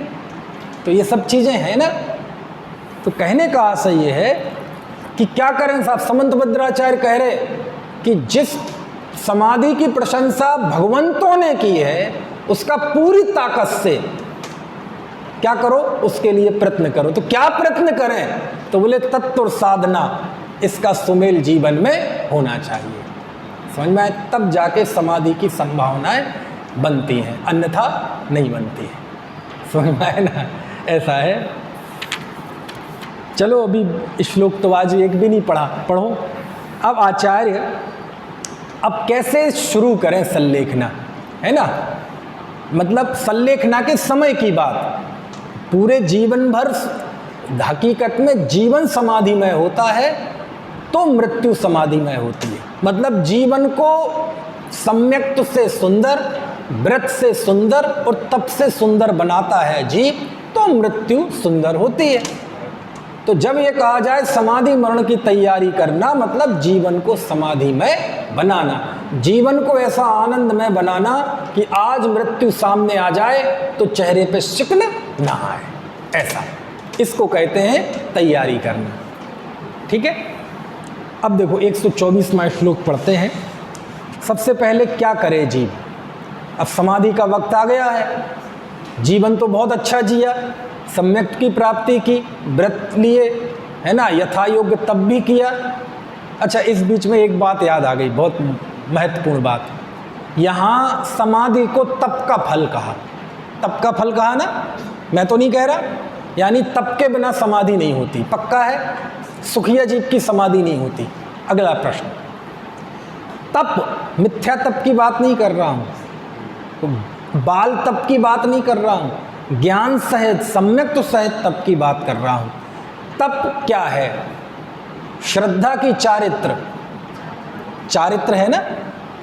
तो ये सब चीज़ें हैं ना। तो कहने का आशय ये है कि क्या करें साहब, समंत भद्राचार्य कह रहे कि जिस समाधि की प्रशंसा भगवंतों ने की है, उसका पूरी ताकत से क्या करो, उसके लिए प्रयत्न करो। तो क्या प्रयत्न करें? तो बोले तत्व साधना, इसका सुमेल जीवन में होना चाहिए। समझ में आए? तब जाके समाधि की संभावनाएं बनती हैं, अन्यथा नहीं बनती है। समझ में आए ना? ऐसा है। चलो अभी श्लोक तो आज एक भी नहीं पढ़ो। अब आचार्य अब कैसे शुरू करें संलेखना, है ना? मतलब संलेखना के समय की बात, पूरे जीवन भर हकीकत में जीवन समाधिमय होता है तो मृत्यु समाधिमय होती है। मतलब जीवन को सम्यक्त से सुंदर, व्रत से सुंदर और तप से सुंदर बनाता है जीव, तो मृत्यु सुंदर होती है। तो जब ये कहा जाए समाधि मरण की तैयारी करना, मतलब जीवन को समाधिमय बनाना, जीवन को ऐसा आनंदमय बनाना कि आज मृत्यु सामने आ जाए तो चेहरे पे शिकन ना आए, ऐसा, इसको कहते हैं तैयारी करना। ठीक है। अब देखो 124वां श्लोक पढ़ते हैं। सबसे पहले क्या करे जीव? अब समाधि का वक्त आ गया है, जीवन तो बहुत अच्छा जिया, सम्यक की प्राप्ति की, व्रत लिए, है ना, यथा योग्य तब भी किया। अच्छा, इस बीच में एक बात याद आ गई, बहुत महत्वपूर्ण बात। यहाँ समाधि को तप का फल कहा, तप का फल कहा ना, मैं तो नहीं कह रहा, यानी तप के बिना समाधि नहीं होती, पक्का है, सुखिया जीव की समाधि नहीं होती। अगला प्रश्न, तप मिथ्या तप की बात नहीं कर रहा हूँ, तो बाल तप की बात नहीं कर रहा हूँ, ज्ञान सहित सम्यक तो सहित तप की बात कर रहा हूँ। तप क्या है? श्रद्धा की चारित्र, चारित्र है ना,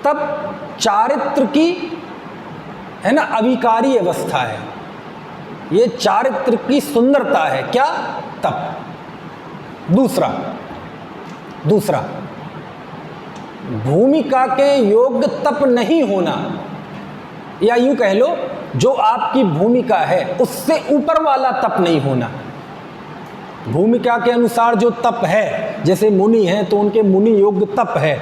तप चारित्र की, है ना, अविकारी अवस्था है, ये चारित्र की सुंदरता है। क्या? तप। दूसरा भूमिका के योग्य तप नहीं होना, या यूं कह लो जो आपकी भूमिका है उससे ऊपर वाला तप नहीं होना। भूमिका के अनुसार जो तप है, जैसे मुनि हैं तो उनके मुनि योग्य तप है,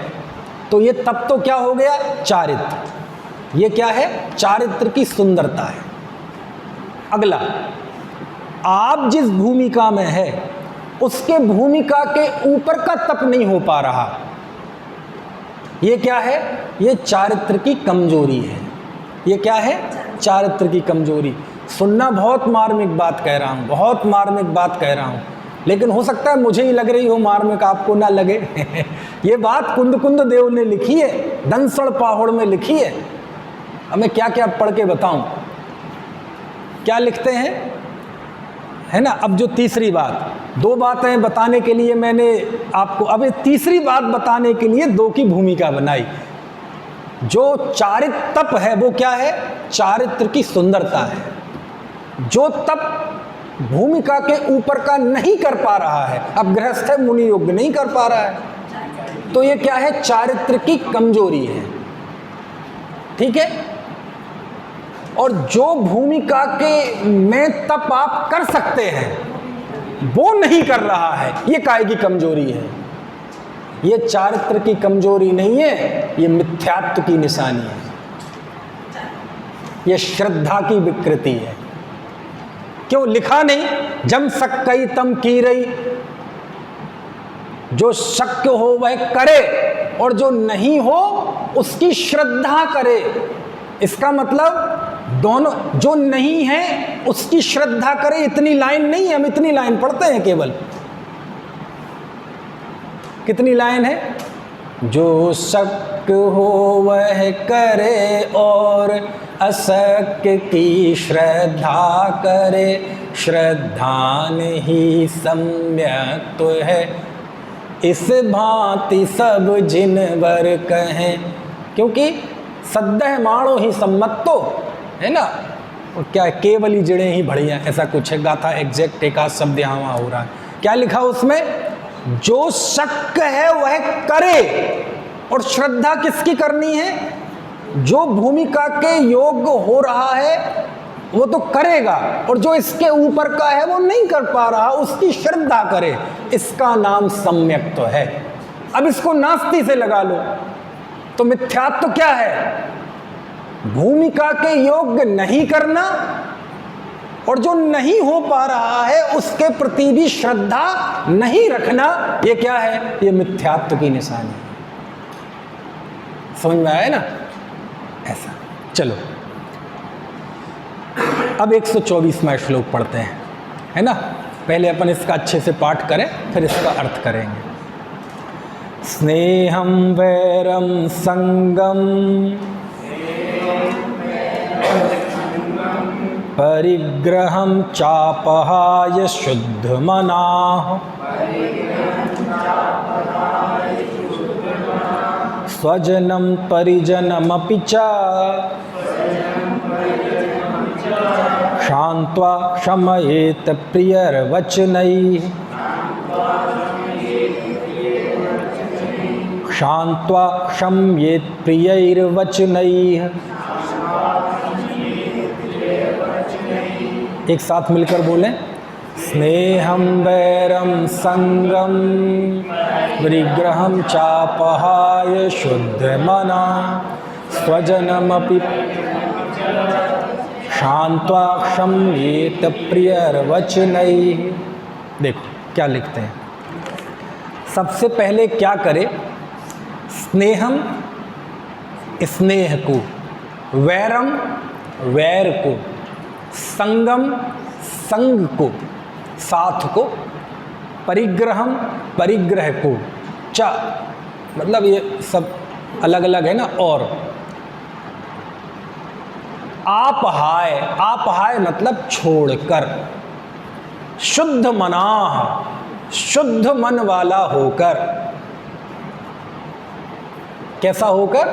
तो ये तप तो क्या हो गया? चारित्र। ये क्या है? चारित्र की सुंदरता है। अगला, आप जिस भूमिका में है उसके भूमिका के ऊपर का तप नहीं हो पा रहा, ये क्या है? ये चारित्र की कमजोरी है। ये क्या है? चारित्र की कमजोरी। सुनना, बहुत मार्मिक बात कह रहा हूँ, बहुत मार्मिक बात कह रहा हूँ, लेकिन हो सकता है मुझे ही लग रही हो मार्मिक, आपको ना लगे। ये बात कुंद देव ने लिखी है, दंसड़ पाहुड़ में लिखी है। अब मैं क्या क्या पढ़ के बताऊं, क्या लिखते हैं, है ना। अब जो तीसरी बात, दो बातें बताने के लिए मैंने आपको, अब तीसरी बात बताने के लिए दो की भूमिका बनाई। जो चारित्र तप है वो क्या है? चारित्र की सुंदरता है। जो तप भूमिका के ऊपर का नहीं कर पा रहा है, अब गृहस्थ है, मुनि योग्य नहीं कर पा रहा है, तो ये क्या है? चारित्र की कमजोरी है। ठीक है। और जो भूमिका के में तप आप कर सकते हैं वो नहीं कर रहा है, ये काहे की कमजोरी है? ये चारित्र की कमजोरी नहीं है, ये मिथ्यात्व की निशानी है, ये श्रद्धा की विकृति है। क्यों लिखा नहीं? जम सक्कई तम की रही, जो शक्य हो वह करे और जो नहीं हो उसकी श्रद्धा करे। इसका मतलब दोनों, जो नहीं है उसकी श्रद्धा करे, इतनी लाइन नहीं है, हम इतनी लाइन पढ़ते हैं केवल। कितनी लाइन है? जो शक्य हो वह करे और अशक्य की श्रद्धा करे, श्रद्धा नहीं सम्यक तो है, इस भांति सब जिनवर कहें। क्योंकि सद्दह माणो ही सम्मतो, है ना, और क्या केवल ही जड़े ही बढ़िया, ऐसा कुछ है, गाथा एग्जैक्ट एक आध शब्द यहाँ वहाँ हो रहा है। क्या लिखा उसमें? जो शक्य है वह करे, और श्रद्धा किसकी करनी है? जो भूमिका के योग्य हो रहा है वो तो करेगा, और जो इसके ऊपर का है वो नहीं कर पा रहा, उसकी श्रद्धा करे। इसका नाम सम्यक तो है। अब इसको नास्ति से लगा लो तो मिथ्यात्व क्या है? भूमिका के योग्य नहीं करना और जो नहीं हो पा रहा है उसके प्रति भी श्रद्धा नहीं रखना, ये क्या है? ये मिथ्यात्व की निशानी है। समझ में आया ना? ऐसा। चलो अब 124वां श्लोक पढ़ते हैं, है ना? पहले अपन इसका अच्छे से पाठ करें, फिर इसका अर्थ करेंगे। स्नेहं वैरं संगम परिग्रहं चापहाय शुद्धमनाः स्वजनं परिजनमपि च शान्त्वा शमयेत प्रियर्वचनैः शान्त्वा शम्येत प्रियैर्वचनैः। एक साथ मिलकर बोलें, स्नेहं वैरं संगम परिग्रहं चापहाय शुद्धमना स्वजनमपि शान्त्वा शम्येत प्रियर्वचनैः। देखो क्या लिखते हैं। सबसे पहले क्या करे? स्नेहम स्नेह को, वैरम वैर को, संगम संग को, साथ को, परिग्रहम परिग्रह को, च मतलब ये सब अलग अलग है ना, और आपहाय, आपहाय मतलब छोड़कर, शुद्ध मनाह शुद्ध मन वाला होकर। कैसा होकर?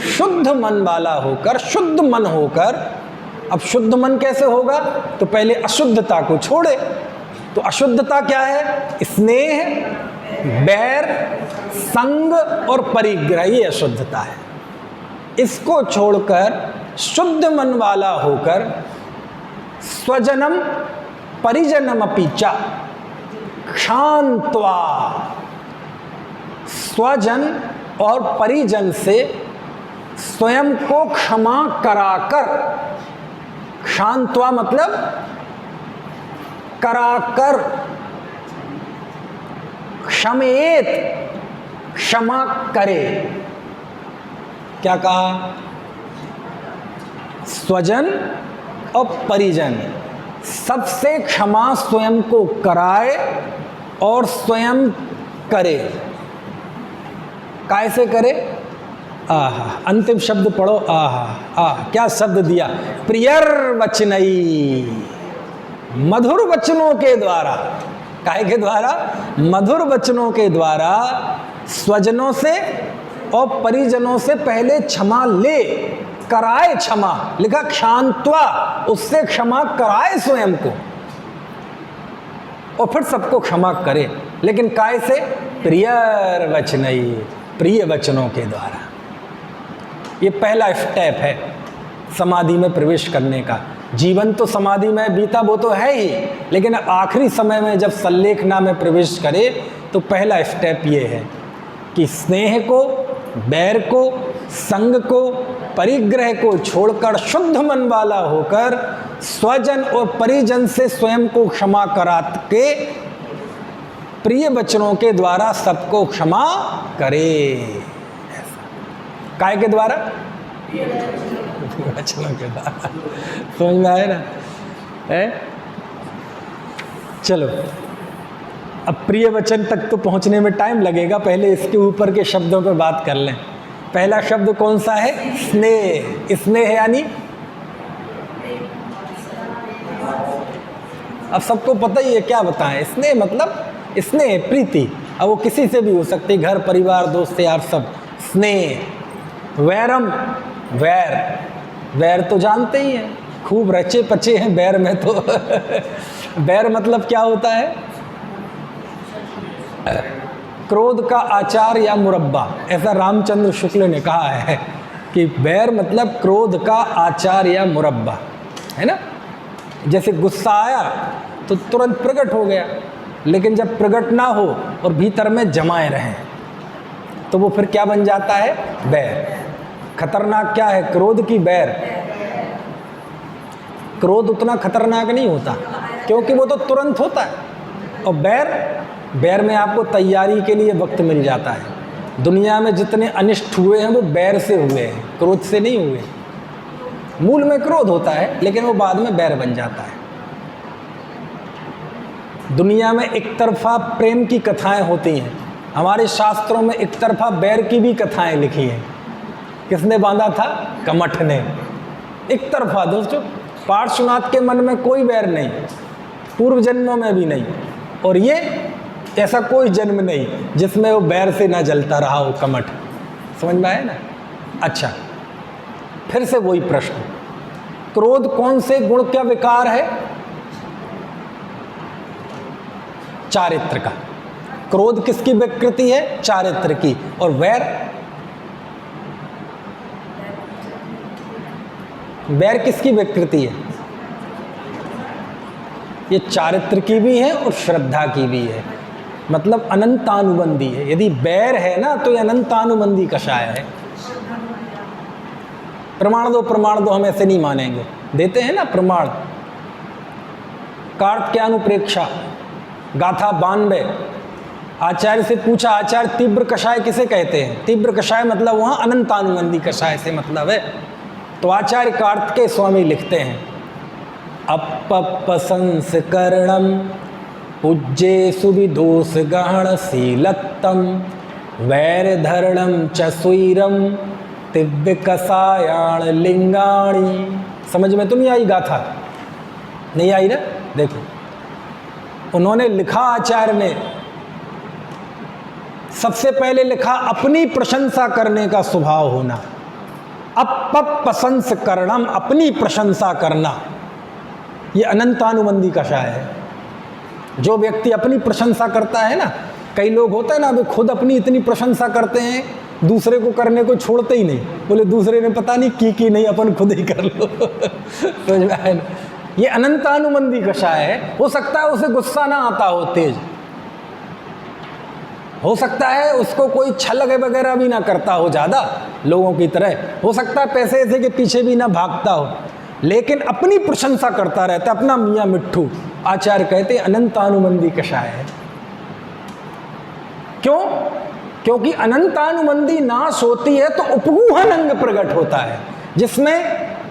शुद्ध मन वाला होकर, शुद्ध मन होकर। अब शुद्ध मन कैसे होगा? तो पहले अशुद्धता को छोड़े। तो अशुद्धता क्या है? स्नेह, बैर, संग और परिग्रह, ये अशुद्धता है। इसको छोड़कर शुद्ध मन वाला होकर स्वजनम परिजनमपि च क्षान्त्वा, स्वजन और परिजन से स्वयं को क्षमा कराकर, क्षान्त्वा मतलब कराकर, क्षमेत क्षमा करे। क्या कहा? स्वजन और परिजन सबसे क्षमा स्वयं को कराए और स्वयं करे। कैसे करे? आहा, अंतिम शब्द पढ़ो। आहा, क्या शब्द दिया? प्रियर वचनई, मधुर वचनों के द्वारा। काहे के द्वारा? मधुर वचनों के द्वारा स्वजनों से और परिजनों से पहले क्षमा ले, कराए क्षमा। लिखा क्षान्त्वा, उससे क्षमा कराए स्वयं को और फिर सबको क्षमा करे। लेकिन काय से? प्रियर वचनई, प्रिय वचनों के द्वारा। ये पहला स्टेप है समाधि में प्रवेश करने का। जीवन तो समाधि में बीता वो तो है ही, लेकिन आखिरी समय में जब सल्लेखना में प्रवेश करे तो पहला स्टेप ये है कि स्नेह को, बैर को, संग को, परिग्रह को छोड़कर शुद्ध मन वाला होकर स्वजन और परिजन से स्वयं को क्षमा करा के प्रिय वचनों के द्वारा सबको क्षमा करे। काय के द्वारा? वचनों के द्वारा। समझ में आया ना? है? चलो अब प्रिय वचन तक तो पहुंचने में टाइम लगेगा, पहले इसके ऊपर के शब्दों पर बात कर लें। पहला शब्द कौन सा है? स्नेह। स्नेह यानी अब सबको पता ही है, क्या बताएं? स्नेह मतलब स्नेह, प्रीति। अब वो किसी से भी हो सकती, घर परिवार दोस्त यार सब। स्नेह। वैरम, वैर। वैर तो जानते ही हैं, खूब रचे पचे हैं बैर में तो। बैर मतलब क्या होता है? क्रोध का आचार या मुरब्बा, ऐसा रामचंद्र शुक्ल ने कहा है कि बैर मतलब क्रोध का आचार या मुरब्बा, है ना? जैसे गुस्सा आया तो तुरंत प्रकट हो गया, लेकिन जब प्रकट ना हो और भीतर में जमाए रहे तो वो फिर क्या बन जाता है? बैर। खतरनाक क्या है? क्रोध की बैर। क्रोध उतना खतरनाक नहीं होता, क्योंकि वो तो तुरंत होता है। और बैर में आपको तैयारी के लिए वक्त मिल जाता है। दुनिया में जितने अनिष्ट हुए हैं वो बैर से हुए हैं, क्रोध से नहीं हुए। मूल में क्रोध होता है, लेकिन वो बाद में बैर बन जाता है। दुनिया में एक तरफा प्रेम की कथाएं होती हैं, हमारे शास्त्रों में एक तरफा बैर की भी कथाएं लिखी हैं। किसने बांधा था? कमठ ने। एक तरफा दोस्तों, पार्श्वनाथ के मन में कोई बैर नहीं, पूर्व जन्मों में भी नहीं, और ये ऐसा कोई जन्म नहीं जिसमें वो बैर से ना जलता रहा हो कमठ। समझ में आया ना? अच्छा, फिर से वही प्रश्न, क्रोध कौन से गुण का विकार है? चारित्र का। क्रोध किसकी विकृति है? चारित्र की। और बैर किसकी विकृति है? ये चारित्र की भी है और श्रद्धा की भी है, मतलब अनंतानुबंधी है। यदि बैर है ना तो ये अनंतानुबंधी कषाय है। प्रमाण दो, हम ऐसे नहीं मानेंगे। देते हैं ना प्रमाण। कार्त्यानुप्रेक्षा गाथा 92। आचार्य से पूछा, आचार्य तीव्र कषाय किसे कहते हैं? तीव्र कषाय मतलब वहाँ अनंतानुबंधी कषाय से मतलब है। तो आचार्य कार्तिकेय स्वामी लिखते हैं, अपपसंस्करणम पूज्ये सुविदोष गहन शीलत्तम वैरधरणम च सुईरम दिव्य कसायाण लिंगाणी। समझ में तो नहीं आई गाथा? नहीं आई ना? देखो, उन्होंने लिखा, आचार्य ने सबसे पहले लिखा अपनी प्रशंसा करने का स्वभाव होना। अपपसंस्करणम, अपनी प्रशंसा करना, ये अनंतानुबंधी कषाय है। जो व्यक्ति अपनी प्रशंसा करता है ना, कई लोग होते हैं ना, वे खुद अपनी इतनी प्रशंसा करते हैं, दूसरे को करने को छोड़ते ही नहीं। बोले दूसरे ने पता नहीं की नहीं, अपन खुद ही कर लो। समझ में आया ना? ये अनंतानुबंधी कषाय है। हो सकता है उसे गुस्सा ना आता हो तेज, हो सकता है उसको कोई छल वगैरह भी ना करता हो ज़्यादा लोगों की तरह, हो सकता है पैसे ऐसे के पीछे भी ना भागता हो, लेकिन अपनी प्रशंसा करता रहता है, अपना मियाँ मिट्ठू। आचार्य कहते हैं अनंतानुबंधी कषाय है। क्यों? क्योंकि अनंतानुबंधी नाश होती है तो उपगूहन अंग प्रकट होता है, जिसमें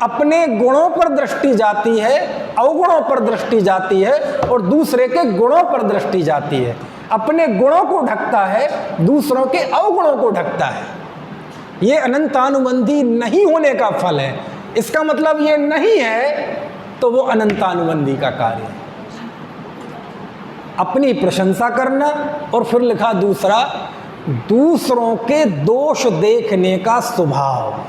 अपने गुणों पर दृष्टि जाती है, अवगुणों पर दृष्टि जाती है, और दूसरे के गुणों पर दृष्टि जाती है। अपने गुणों को ढकता है, दूसरों के अवगुणों को ढकता है। ये अनंतानुबंधी नहीं होने का फल है। इसका मतलब ये नहीं है तो वो अनंतानुबंधी का कार्य है। अपनी प्रशंसा करना, और फिर लिखा दूसरा, दूसरों के दोष देखने का स्वभाव।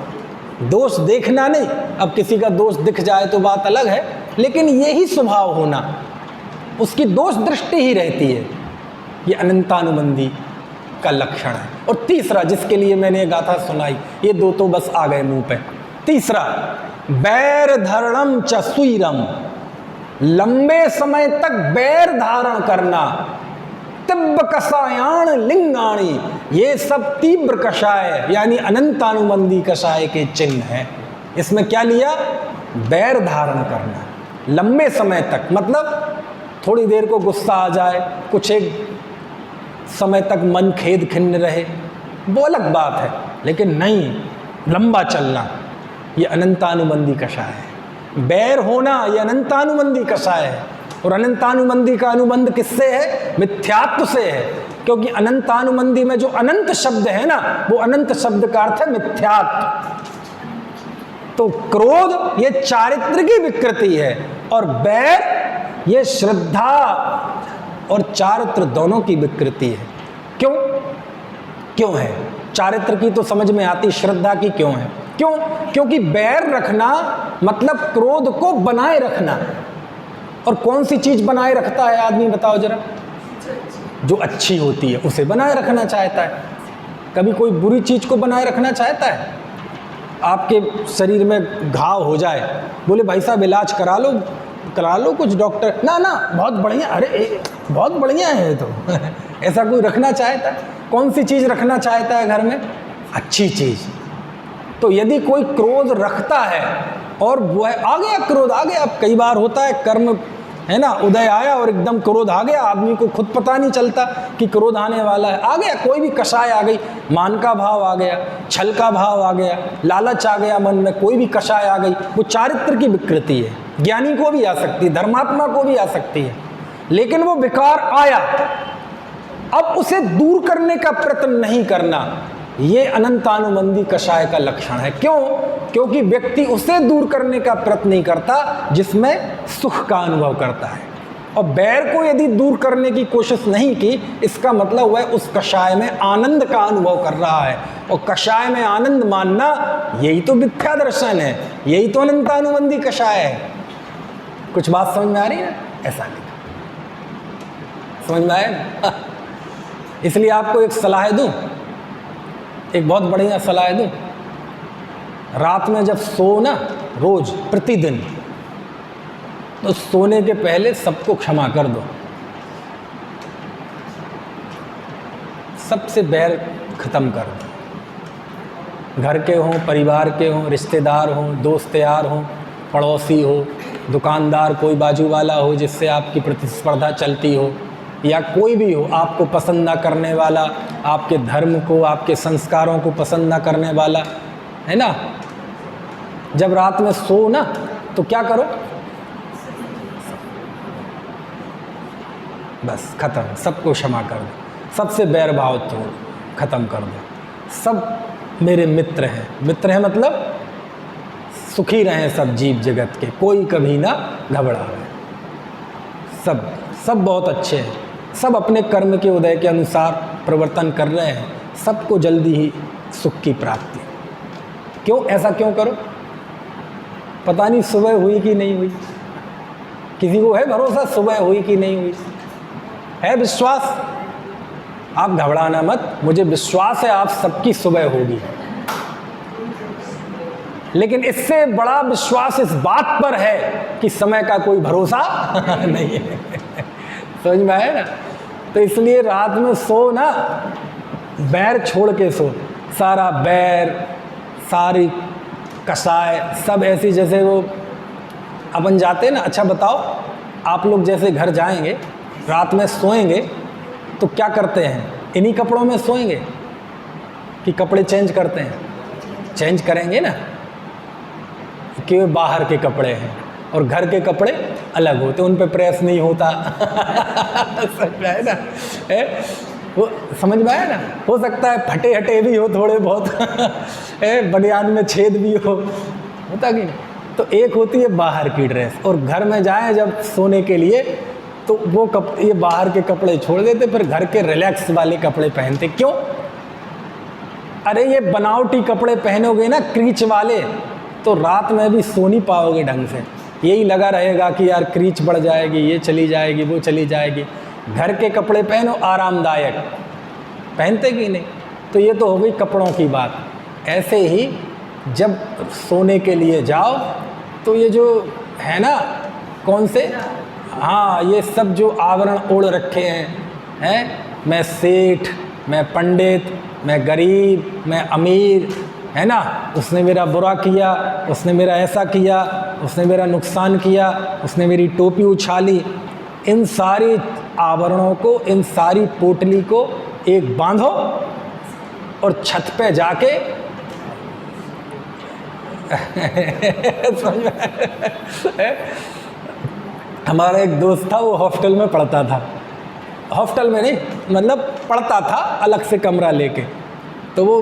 दोष देखना नहीं, अब किसी का दोष दिख जाए तो बात अलग है, लेकिन यही स्वभाव होना, उसकी दोष दृष्टि ही रहती है, ये अनंतानुबंधी का लक्षण है। और तीसरा, जिसके लिए मैंने ये गाथा सुनाई, ये दो तो बस आ गए मुंह पे। तीसरा, बैर धरणम च सुईरम, लंबे समय तक बैर धारण करना। तिब्ब कषायाण लिंगाणी, ये सब तीव्र कषाय यानी अनंतानुबंधी कषाय के चिन्ह हैं। इसमें क्या लिया? बैर धारण करना लंबे समय तक, मतलब थोड़ी देर को गुस्सा आ जाए, कुछ एक समय तक मन खेद खिन्न रहे, वो अलग बात है, लेकिन नहीं, लंबा चलना, ये अनंतानुबंधी कषाय है। बैर होना ये अनंतानुबंधी कषाय है। और अनंतानुबंधी का अनुबंध किससे है? मिथ्यात्व से है, क्योंकि अनंतानुबंधी में जो अनंत शब्द है ना, वो अनंत शब्द का अर्थ है मिथ्यात्व। तो क्रोध ये चारित्र की विकृति है, और बैर ये श्रद्धा और चारित्र दोनों की विकृति है। क्यों? क्यों है? चारित्र की तो समझ में आती, श्रद्धा की क्यों है? क्यों? क्योंकि बैर रखना मतलब क्रोध को बनाए रखना। और कौन सी चीज बनाए रखता है आदमी, बताओ जरा? जो अच्छी होती है उसे बनाए रखना चाहता है। कभी कोई बुरी चीज को बनाए रखना चाहता है? आपके शरीर में घाव हो जाए, बोले भाई साहब इलाज करा लो कुछ, डॉक्टर ना बहुत बढ़िया, अरे बहुत बढ़िया है तो ऐसा कोई रखना चाहता है? कौन सी चीज़ रखना चाहता है घर में? अच्छी चीज़। तो यदि कोई क्रोध रखता है और वो है आ गया क्रोध, आ गया। अब कई बार होता है कर्म है ना, उदय आया और एकदम क्रोध आ गया, आदमी को खुद पता नहीं चलता कि क्रोध आने वाला है। आ गया, कोई भी कषाय आ गई, मान का भाव आ गया, छल का भाव आ गया, लालच आ गया मन में, कोई भी कषाय आ गई, वो चारित्र की विकृति है। ज्ञानी को भी आ सकती है, धर्मात्मा को भी आ सकती है, लेकिन वो विकार आया, अब उसे दूर करने का प्रयत्न नहीं करना, ये अनंतानुबंधी कषाय का लक्षण है। क्यों? क्योंकि व्यक्ति उसे दूर करने का प्रयत्न नहीं करता जिसमें सुख का अनुभव करता है। और बैर को यदि दूर करने की कोशिश नहीं की, इसका मतलब वह उस कषाय में आनंद का अनुभव कर रहा है। और कषाय में आनंद मानना, यही तो मिथ्या दर्शन है, यही तो अनंतानुबंधी कषाय है। कुछ बात समझ में आ रही है? ऐसा नहीं समझ में आए ना? इसलिए आपको एक सलाह दूं, एक बहुत बढ़िया सलाह दूं। रात में जब सो ना, रोज प्रतिदिन, तो सोने के पहले सबको क्षमा कर दो, सबसे बैर खत्म कर दो। घर के हों, परिवार के हों, रिश्तेदार हों, दोस्त यार हों, पड़ोसी हो, दुकानदार, कोई बाजू वाला हो जिससे आपकी प्रतिस्पर्धा चलती हो, या कोई भी हो आपको पसंद ना करने वाला, आपके धर्म को, आपके संस्कारों को पसंद ना करने वाला, है ना। जब रात में सो ना, तो क्या करो, बस खत्म, सबको क्षमा कर दो, सबसे बैर भाव तोड़ खत्म कर दो। सब मेरे मित्र हैं, मित्र हैं मतलब सुखी रहें सब जीव जगत के, कोई कभी ना घबराए, सब बहुत अच्छे हैं, सब अपने कर्म के उदय के अनुसार प्रवर्तन कर रहे हैं, सबको जल्दी ही सुख की प्राप्ति। क्यों ऐसा क्यों करो? पता नहीं सुबह हुई कि नहीं हुई, किसी को है भरोसा सुबह हुई कि नहीं हुई? है विश्वास? आप घबराना मत, मुझे विश्वास है आप सबकी सुबह होगी। लेकिन इससे बड़ा विश्वास इस बात पर है कि समय का कोई भरोसा नहीं है। समझ में आया ना? तो इसलिए रात में सो ना, बैर छोड़ के सो, सारा बैर, सारी कषाय, सब ऐसी, जैसे वो अपन जाते हैं ना। अच्छा बताओ, आप लोग जैसे घर जाएंगे, रात में सोएंगे, तो क्या करते हैं? इन्हीं कपड़ों में सोएंगे कि कपड़े चेंज करते हैं? चेंज करेंगे ना, कि वे बाहर के कपड़े हैं और घर के कपड़े अलग होते, उन पे प्रेस नहीं होता। समझ में आया ना? वो समझ में आया ना? हो सकता है फटे हटे भी हो थोड़े बहुत, बनियान में छेद भी होता कि नहीं? तो एक होती है बाहर की ड्रेस, और घर में जाएं जब सोने के लिए, तो वो ये बाहर के कपड़े छोड़ देते, फिर घर के रिलैक्स वाले कपड़े पहनते। क्यों? अरे ये बनावटी कपड़े पहनोगे ना, क्रीच वाले, तो रात में भी सो नहीं पाओगे ढंग से, यही लगा रहेगा कि यार क्रीच बढ़ जाएगी, ये चली जाएगी, वो चली जाएगी। घर के कपड़े पहनो आरामदायक, पहनते कि नहीं? तो ये तो हो गई कपड़ों की बात। ऐसे ही जब सोने के लिए जाओ, तो ये जो है ना, कौन से, हाँ, ये सब जो आवरण ओढ़ रखे हैं, मैं सेठ, मैं पंडित, मैं गरीब, मैं अमीर, है ना, उसने मेरा बुरा किया, उसने मेरा ऐसा किया, उसने मेरा नुकसान किया, उसने मेरी टोपी उछाली, इन सारी आवरणों को, इन सारी पोटली को एक बांधो और छत पे जाके हमारा एक दोस्त था, वो हॉस्टल में पढ़ता था, हॉस्टल में नहीं मतलब पढ़ता था अलग से कमरा लेके, तो वो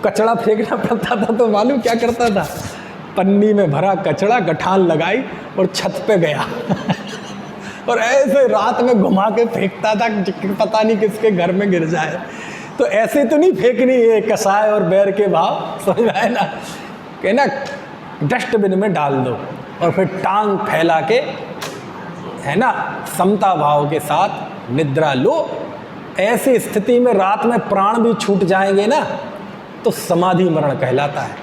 कचड़ा फेंकना पड़ता था, तो मालूम क्या करता था? पन्नी में भरा कचड़ा गठान लगाई और छत पे गया और ऐसे रात में घुमा के फेंकता था, पता नहीं किसके घर में गिर जाए। तो ऐसे तो नहीं फेंकनी है कसाय और बैर के भाव, समझ में आए ना? कि ना डस्टबिन में डाल दो और फिर टांग फैला के, है ना, समता भाव के साथ निद्रा लो। ऐसी स्थिति में रात में प्राण भी छूट जाएंगे ना, तो समाधि मरण कहलाता है।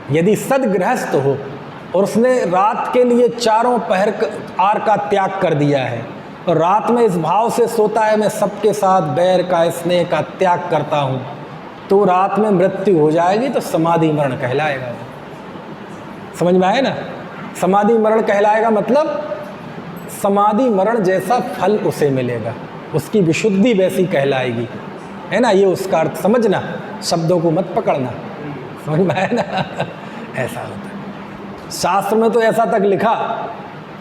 यदि सदगृहस्थ हो और उसने रात के लिए चारों पहर आर का त्याग कर दिया है और रात में इस भाव से सोता है, मैं सबके साथ बैर का, स्नेह का त्याग करता हूँ, तो रात में मृत्यु हो जाएगी तो समाधि मरण कहलाएगा वो। समझ में आए ना? समाधि मरण कहलाएगा मतलब समाधि मरण जैसा फल उसे मिलेगा, उसकी विशुद्धि वैसी कहलाएगी, है ना? ये उसका अर्थ समझना, शब्दों को मत पकड़ना। समझ में आए ना? ऐसा होता है। शास्त्र में तो ऐसा तक लिखा,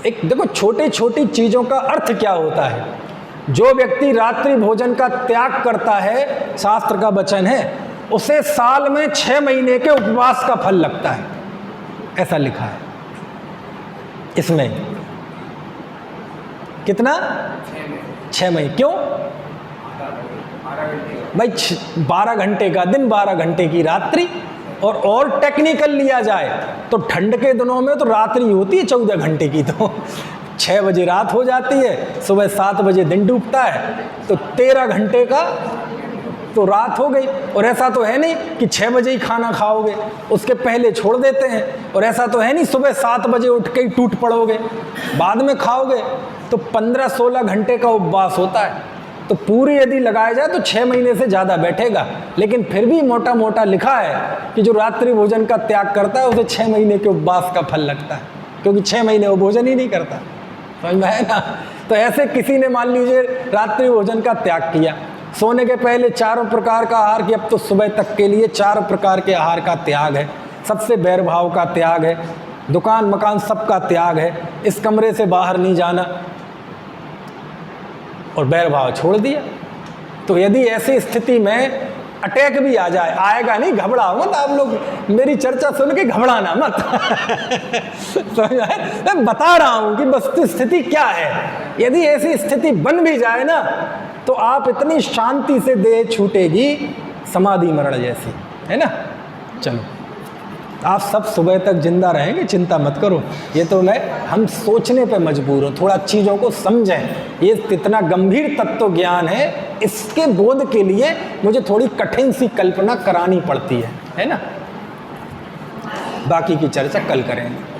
एक देखो छोटी छोटी चीज़ों का अर्थ क्या होता है। जो व्यक्ति रात्रि भोजन का त्याग करता है, शास्त्र का वचन है, उसे साल में 6 महीने के उपवास का फल लगता है, ऐसा लिखा है इसमें। कितना? 6 महीने। क्यों भाई? 12 घंटे का दिन, 12 घंटे की रात्रि। और टेक्निकल लिया जाए तो ठंड के दिनों में तो रात्रि होती है 14 घंटे की, तो 6 बजे रात हो जाती है, सुबह 7 बजे दिन डूबता है, तो 13 घंटे का तो रात हो गई। और ऐसा तो है नहीं कि 6 बजे ही खाना खाओगे, उसके पहले छोड़ देते हैं। और ऐसा तो है नहीं सुबह 7 बजे उठ के ही टूट पड़ोगे, बाद में खाओगे। तो 15-16 घंटे का उपवास होता है। तो पूरी यदि लगाया जाए तो 6 महीने से ज़्यादा बैठेगा। लेकिन फिर भी मोटा मोटा लिखा है कि जो रात्रि भोजन का त्याग करता है उसे 6 महीने के उपवास का फल लगता है, क्योंकि 6 महीने वो भोजन ही नहीं करता। समझ में है ना? तो ऐसे किसी ने मान लीजिए रात्रि भोजन का त्याग किया, सोने के पहले 4 प्रकार का आहार की, अब तो सुबह तक के लिए 4 प्रकार के आहार का त्याग है, सबसे बैर भाव का त्याग है, दुकान मकान सबका त्याग है, इस कमरे से बाहर नहीं जाना, और बैर भाव छोड़ दिया। तो यदि ऐसी स्थिति में अटैक भी आ जाए, आएगा नहीं, घबराओ मत आप लोग, मेरी चर्चा सुन के घबराना मत। मैं बता रहा हूं कि वस्तु स्थिति क्या है। यदि ऐसी स्थिति बन भी जाए ना, तो आप इतनी शांति से देह छूटेगी, समाधि मरण जैसी, है ना? चलो, आप सब सुबह तक जिंदा रहेंगे, चिंता मत करो। ये तो हम सोचने पे मजबूर हूँ, थोड़ा चीज़ों को समझें। ये कितना गंभीर तत्व ज्ञान है, इसके बोध के लिए मुझे थोड़ी कठिन सी कल्पना करानी पड़ती है ना? बाकी की चर्चा कल करेंगे।